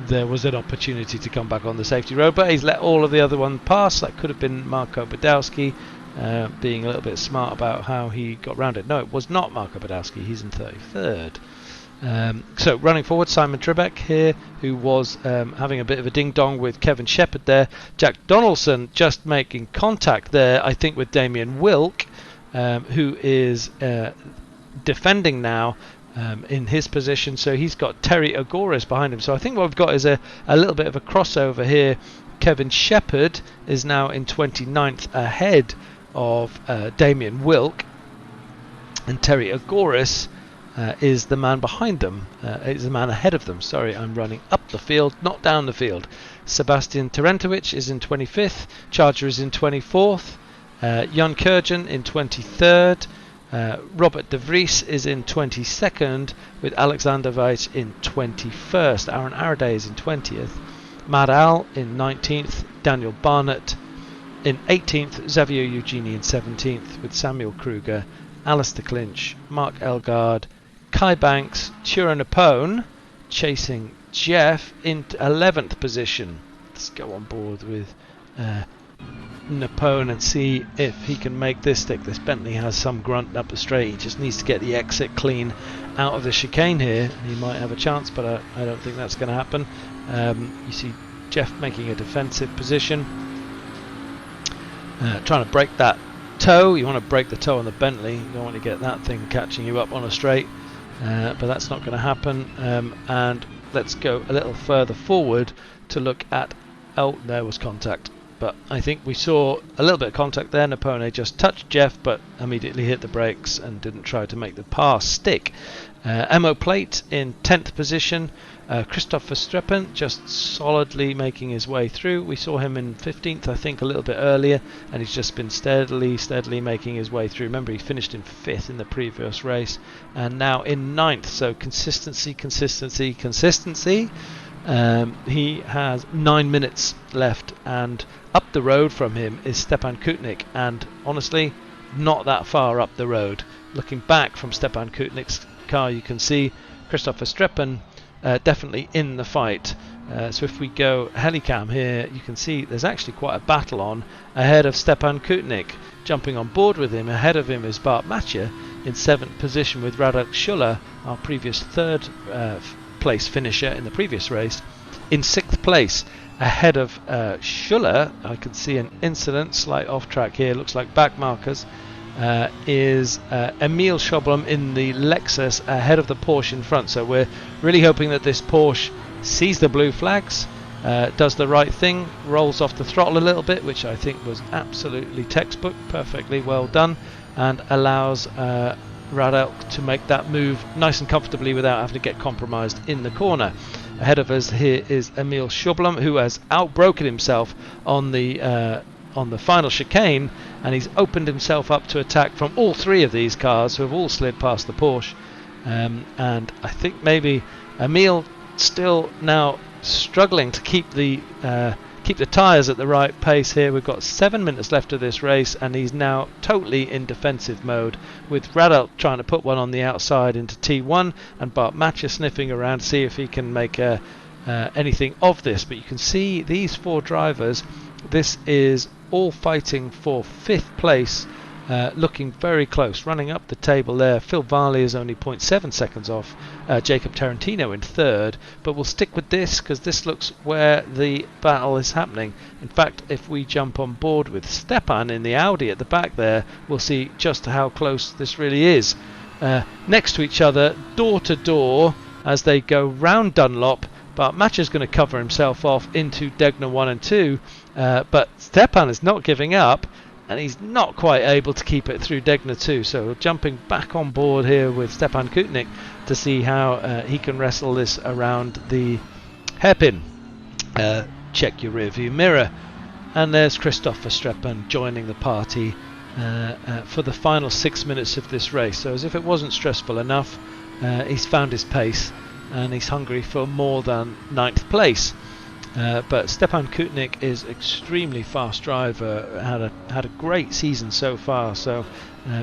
there was an opportunity to come back on the safety road, but he's let all of the other one pass. That could have been Marco Badowski being a little bit smart about how he got round it. No, it was not Marco Badowski. He's in 33rd. So running forward, Simon Tribeck here, who was having a bit of a ding-dong with Kevin Shepherd there. Jack Donaldson just making contact there, I think, with Damien Wilk, who is defending now in his position. So he's got Terry Agoris behind him. So I think what we've got is a little bit of a crossover here. Kevin Shepherd is now in 29th ahead of Damien Wilk, and Terry Agoris is the man behind them, is the man ahead of them. Sorry, I'm running up the field, not down the field. Sebastian Terentowicz is in 25th, Charger is in 24th, Jan Kurjan in 23rd, Robert de Vries is in 22nd, with Alexander Weiss in 21st. Aaron Araday is in 20th, Maral in 19th, Daniel Barnett in 18th, Xavier Eugeni in 17th, with Samuel Kruger, Alistair Clinch, Mark Elgard, Kai Banks, Turo Napone chasing Jeff in 11th position. Let's go on board with Napone and see if he can make this stick. This Bentley has some grunt up the straight. He just needs to get the exit clean out of the chicane here. He might have a chance, but I don't think that's going to happen. You see Jeff making a defensive position, trying to break that toe. You want to break the toe on the Bentley. You don't want to get that thing catching you up on a straight, but that's not going to happen. And let's go a little further forward to look at, oh, there was contact. but I think we saw a little bit of contact there. Napone just touched Jeff, but immediately hit the brakes and didn't try to make the pass stick. Emo Plate in 10th position. Christoph Verstappen just solidly making his way through. We saw him in 15th, I think, a little bit earlier, and he's just been steadily making his way through. Remember, he finished in 5th in the previous race, and now in 9th. So consistency. He has 9 minutes left, and up the road from him is Stepan Kutnik, and honestly, not that far up the road. Looking back from Stepan Kutnik's car, you can see Christoph Verstappen definitely in the fight. So if we go helicam here, you can see there's actually quite a battle on ahead of Stepan Kutnik. Jumping on board with him, ahead of him is Bart Mathieu in 7th position, with Radek Schuller, our previous 3rd place finisher in the previous race, in 6th place. Ahead of Schuller, I can see an incident, slight off track here, looks like back markers, is Emil Schoblum in the Lexus ahead of the Porsche in front. So we're really hoping that this Porsche sees the blue flags, does the right thing, rolls off the throttle a little bit, which I think was absolutely textbook, perfectly well done, and allows Radek to make that move nice and comfortably without having to get compromised in the corner. Ahead of us here is Emil Schoblum, who has outbroken himself on the final chicane, and he's opened himself up to attack from all 3 of these cars, who have all slid past the Porsche. And I think maybe Emil still now struggling to keep the tyres at the right pace here. We've got 7 minutes left of this race, and he's now totally in defensive mode, with Radek trying to put one on the outside into T1, and Bart Mathieu sniffing around to see if he can make anything of this. But you can see these 4 drivers, this is all fighting for 5th place, looking very close, running up the table there. Phil Varley is only 0.7 seconds off Jacob Tarantino in 3rd, but we'll stick with this because this looks where the battle is happening. In fact, if we jump on board with Stepan in the Audi at the back there, we'll see just how close this really is. Next to each other, door to door, as they go round Dunlop, but Mathieu's going to cover himself off into Degner 1 and 2, but Stepan is not giving up, and he's not quite able to keep it through Degner 2. So jumping back on board here with Stepan Kutnik to see how he can wrestle this around the hairpin. Check your rear view mirror, and there's Christoph Verstappen joining the party for the final 6 minutes of this race. So as if it wasn't stressful enough, he's found his pace, and he's hungry for more than 9th place. But Stepan Kutnik is extremely fast driver, had a great season so far, so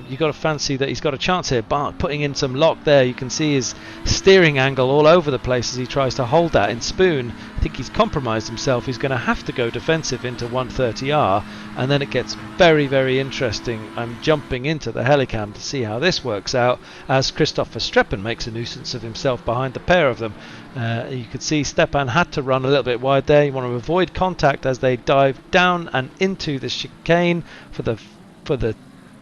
you've got to fancy that he's got a chance here. Bart putting in some lock there, you can see his steering angle all over the place as he tries to hold that in spoon. I think he's compromised himself. He's going to have to go defensive into 130R, and then it gets very, very interesting. I'm jumping into the helicam to see how this works out as Christoph Verstappen makes a nuisance of himself behind the pair of them. You could see Stepan had to run a little bit wide there. You want to avoid contact as they dive down and into the chicane for the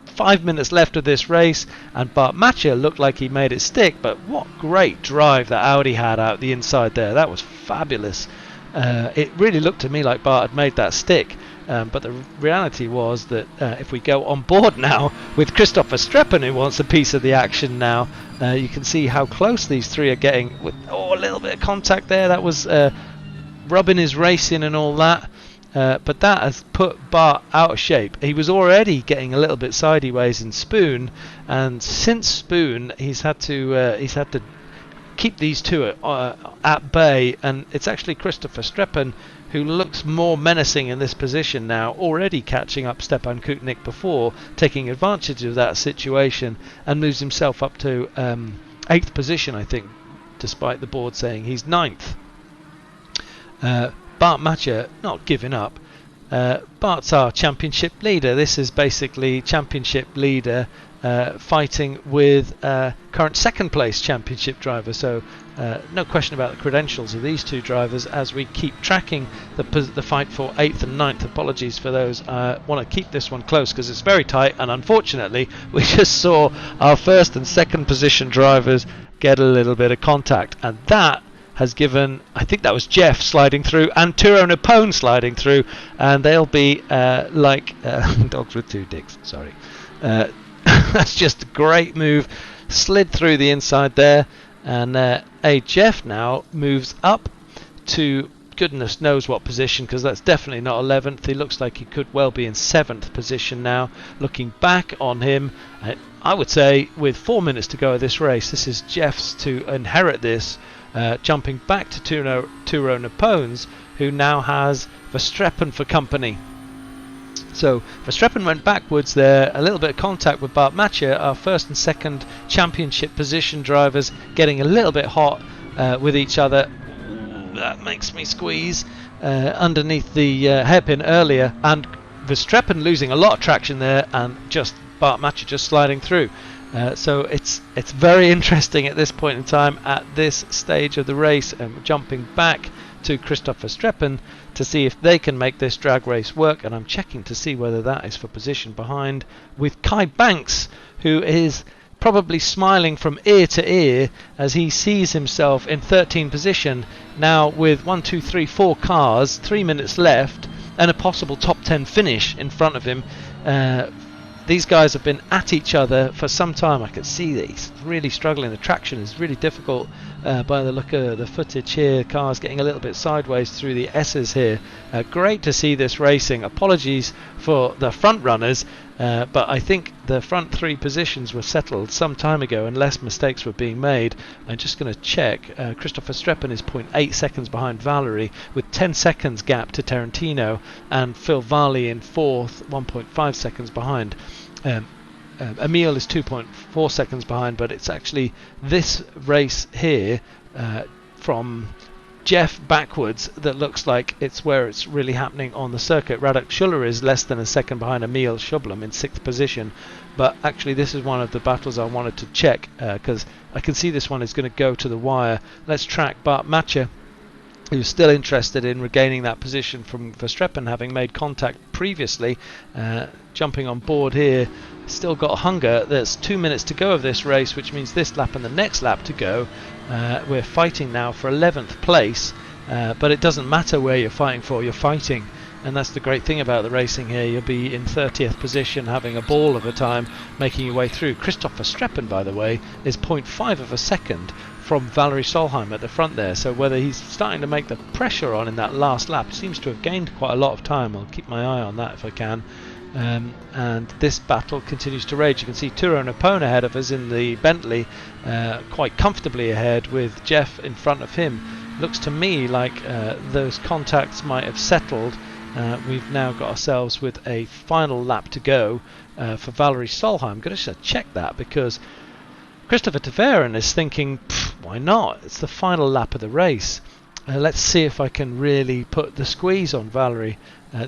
5 minutes left of this race, and Bart Mathieu looked like he made it stick, but what great drive that Audi had out the inside there. That was fabulous. It really looked to me like Bart had made that stick. But the reality was that if we go on board now with Christoph Verstappen, who wants a piece of the action now, you can see how close these 3 are getting. With a little bit of contact there. That was rubbing his racing and all that. But that has put Bart out of shape. He was already getting a little bit sideways in spoon, and since spoon he's had to keep these 2 at bay, and it's actually Christoph Verstappen who looks more menacing in this position now, already catching up Stepan Kutnik before, taking advantage of that situation, and moves himself up to 8th position, I think, despite the board saying he's 9th. Bart Mathieu not giving up. Bart's our championship leader. This is basically championship leader fighting with current 2nd place championship driver, so no question about the credentials of these 2 drivers as we keep tracking the fight for 8th and 9th. Apologies for those. I want to keep this one close because it's very tight, and unfortunately we just saw our 1st and 2nd position drivers get a little bit of contact, and that has given, I think that was Jeff sliding through and Turo Napone sliding through, and they'll be like dogs with two dicks. Sorry. That's just a great move. Slid through the inside there, and Jeff now moves up to goodness knows what position, because that's definitely not 11th. He looks like he could well be in 7th position now. Looking back on him, I would say with 4 minutes to go of this race, this is Jeff's to inherit this, jumping back to Turo Napone's, who now has Verstappen for company. So Verstappen went backwards there, a little bit of contact with Bart Matcher, our first and second championship position drivers getting a little bit hot with each other. That makes me squeeze underneath the hairpin earlier, and Verstappen losing a lot of traction there, and just Bart Matcher just sliding through. So it's very interesting at this point in time, at this stage of the race, and jumping back to Christoph Verstappen to see if they can make this drag race work, and I'm checking to see whether that is for position behind, with Kai Banks, who is probably smiling from ear to ear as he sees himself in 13th position now, with 4 cars, 3 minutes left, and a possible top 10 finish in front of him. These guys have been at each other for some time. I can see that he's really struggling. The traction is really difficult by the look of the footage here. Cars getting a little bit sideways through the S's here. Great to see this racing. Apologies for the front runners, but I think the front 3 positions were settled some time ago and less mistakes were being made. I'm just going to check. Christopher Streppen is 0.8 seconds behind Valerie, with 10 seconds gap to Tarantino, and Phil Varley in 4th, 1.5 seconds behind. Emil is 2.4 seconds behind, but it's actually this race here from Jeff backwards that looks like it's where it's really happening on the circuit. Radek Schuller is less than a second behind Emil Schublem in 6th position, but actually this is one of the battles I wanted to check, because I can see this one is going to go to the wire. Let's track Bart Matcher, who's still interested in regaining that position from Verstappen, having made contact previously, jumping on board here. Still got hunger. There's 2 minutes to go of this race, which means this lap and the next lap to go. We're fighting now for 11th place, but it doesn't matter where you're fighting for, you're fighting, and that's the great thing about the racing here. You'll be in 30th position, having a ball of a time, making your way through. Christopher Streppen, by the way, is 0.5 of a second from Valerie Solheim at the front there, so whether he's starting to make the pressure on in that last lap, seems to have gained quite a lot of time. I'll keep my eye on that if I can. And this battle continues to rage. You can see Turo Napone ahead of us in the Bentley, quite comfortably ahead, with Jeff in front of him. Looks to me like those contacts might have settled. We've now got ourselves with a final lap to go for Valerie Solheim. I'm going to check that, because Christopher Taveren is thinking, why not? It's the final lap of the race. Let's see if I can really put the squeeze on Valerie.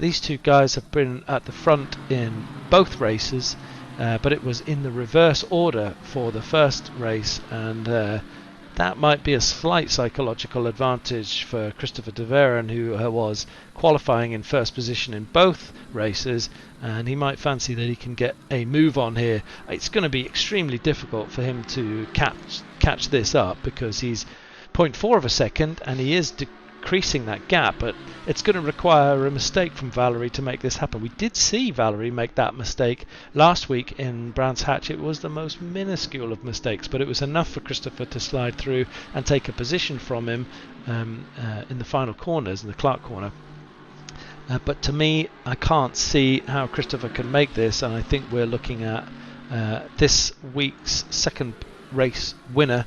These two guys have been at the front in both races, but it was in the reverse order for the first race, and that might be a slight psychological advantage for Christopher Taveren, who was qualifying in first position in both races, and he might fancy that he can get a move on here. It's going to be extremely difficult for him to catch this up, because he's 0.4 of a second and he is decreasing that gap, but it's going to require a mistake from Valerie to make this happen. We did see Valerie make that mistake last week in Brands Hatch. It was the most minuscule of mistakes, but it was enough for Christopher to slide through and take a position from him in the final corners, in the Clark corner. But to me, I can't see how Christopher can make this, and I think we're looking at this week's second race winner,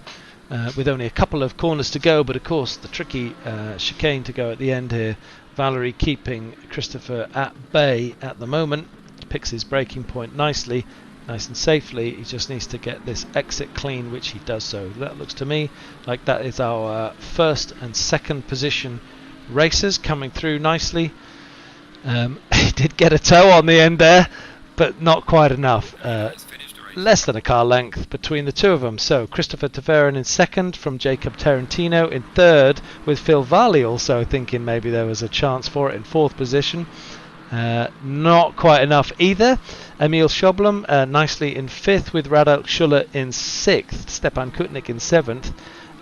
with only a couple of corners to go, but of course the tricky chicane to go at the end here. Valerie keeping Christopher at bay at the moment. Picks his braking point nicely, nice and safely. He just needs to get this exit clean, which he does so. That looks to me like that is our first and second position racers coming through nicely. He did get a toe on the end there, but not quite enough. Less than a car length between the two of them. So Christopher Taveren in second from Jacob Tarantino, in third with Phil Varley also thinking maybe there was a chance for it in fourth position. Not quite enough either. Emil Schublem nicely in fifth, with Radek Schuller in sixth, Stepan Kutnik in seventh,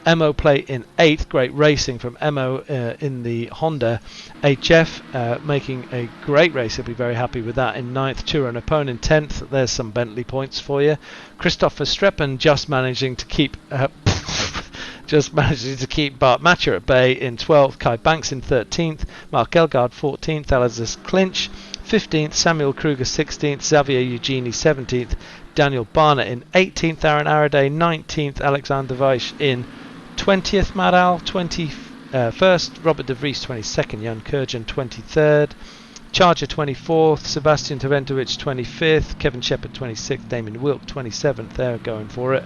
Emo plate in 8th. Great racing from Emo in the Honda HF, making a great race. He'll be very happy with that. In 9th, Turan Opone in 10th. There's some Bentley points for you. Christopher Streppen just managing to keep Bart Matcher at bay in 12th. Kai Banks in 13th. Mark Elgard 14th. Alexis Clinch 15th. Samuel Kruger 16th. Xavier Eugeni 17th. Daniel Barnett in 18th. Aaron Araday 19th. Alexander Weiss in 20th. Madal 21st. Robert De Vries 22nd. Jan Kurjan 23rd. Charger 24th, Sebastian Taventovic 25th, Kevin Shepherd 26th, Damien Wilk 27th, they're going for it.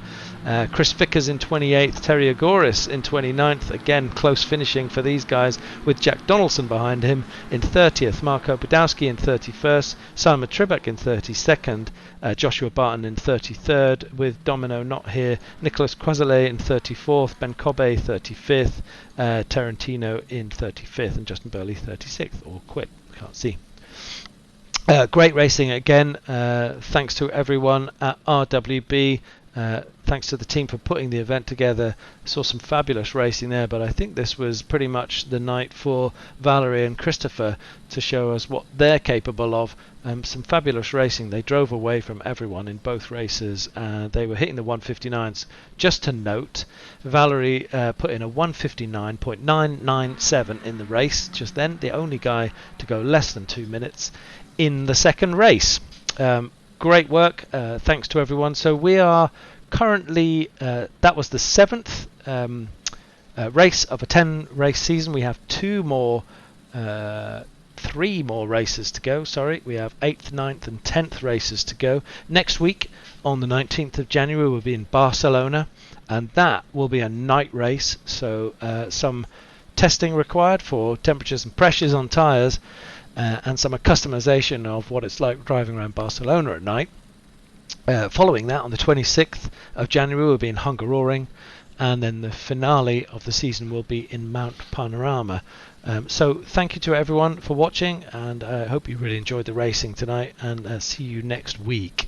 Chris Vickers in 28th, Terry Agoris in 29th, again close finishing for these guys with Jack Donaldson behind him in 30th, Marco Badowski in 31st, Simon Tribeck in 32nd, Joshua Barton in 33rd, with Domino not here, Nicholas Croiselet in 34th, Ben Kobe 35th, Tarantino in 35th, and Justin Burley 36th, or quit. Can't see. Great racing again. Thanks to everyone at RWB. Thanks to the team for putting the event together. Saw some fabulous racing there, but I think this was pretty much the night for Valerie and Christopher to show us what they're capable of. Some fabulous racing. They drove away from everyone in both races. They were hitting the 159s. Just to note, Valerie put in a 159.997 in the race just then, the only guy to go less than 2 minutes in the second race. Great work. Thanks to everyone. So we are currently, that was the 7th race of a 10 race season. We have 3 more races to go. We have 8th, 9th and 10th races to go. Next week on the 19th of January we'll be in Barcelona, and that will be a night race, so some testing required for temperatures and pressures on tyres, and some customization of what it's like driving around Barcelona at night. Following that, on the 26th of January we'll be in Hungaroring, and then the finale of the season will be in Mount Panorama. So thank you to everyone for watching, and I hope you really enjoyed the racing tonight, and see you next week.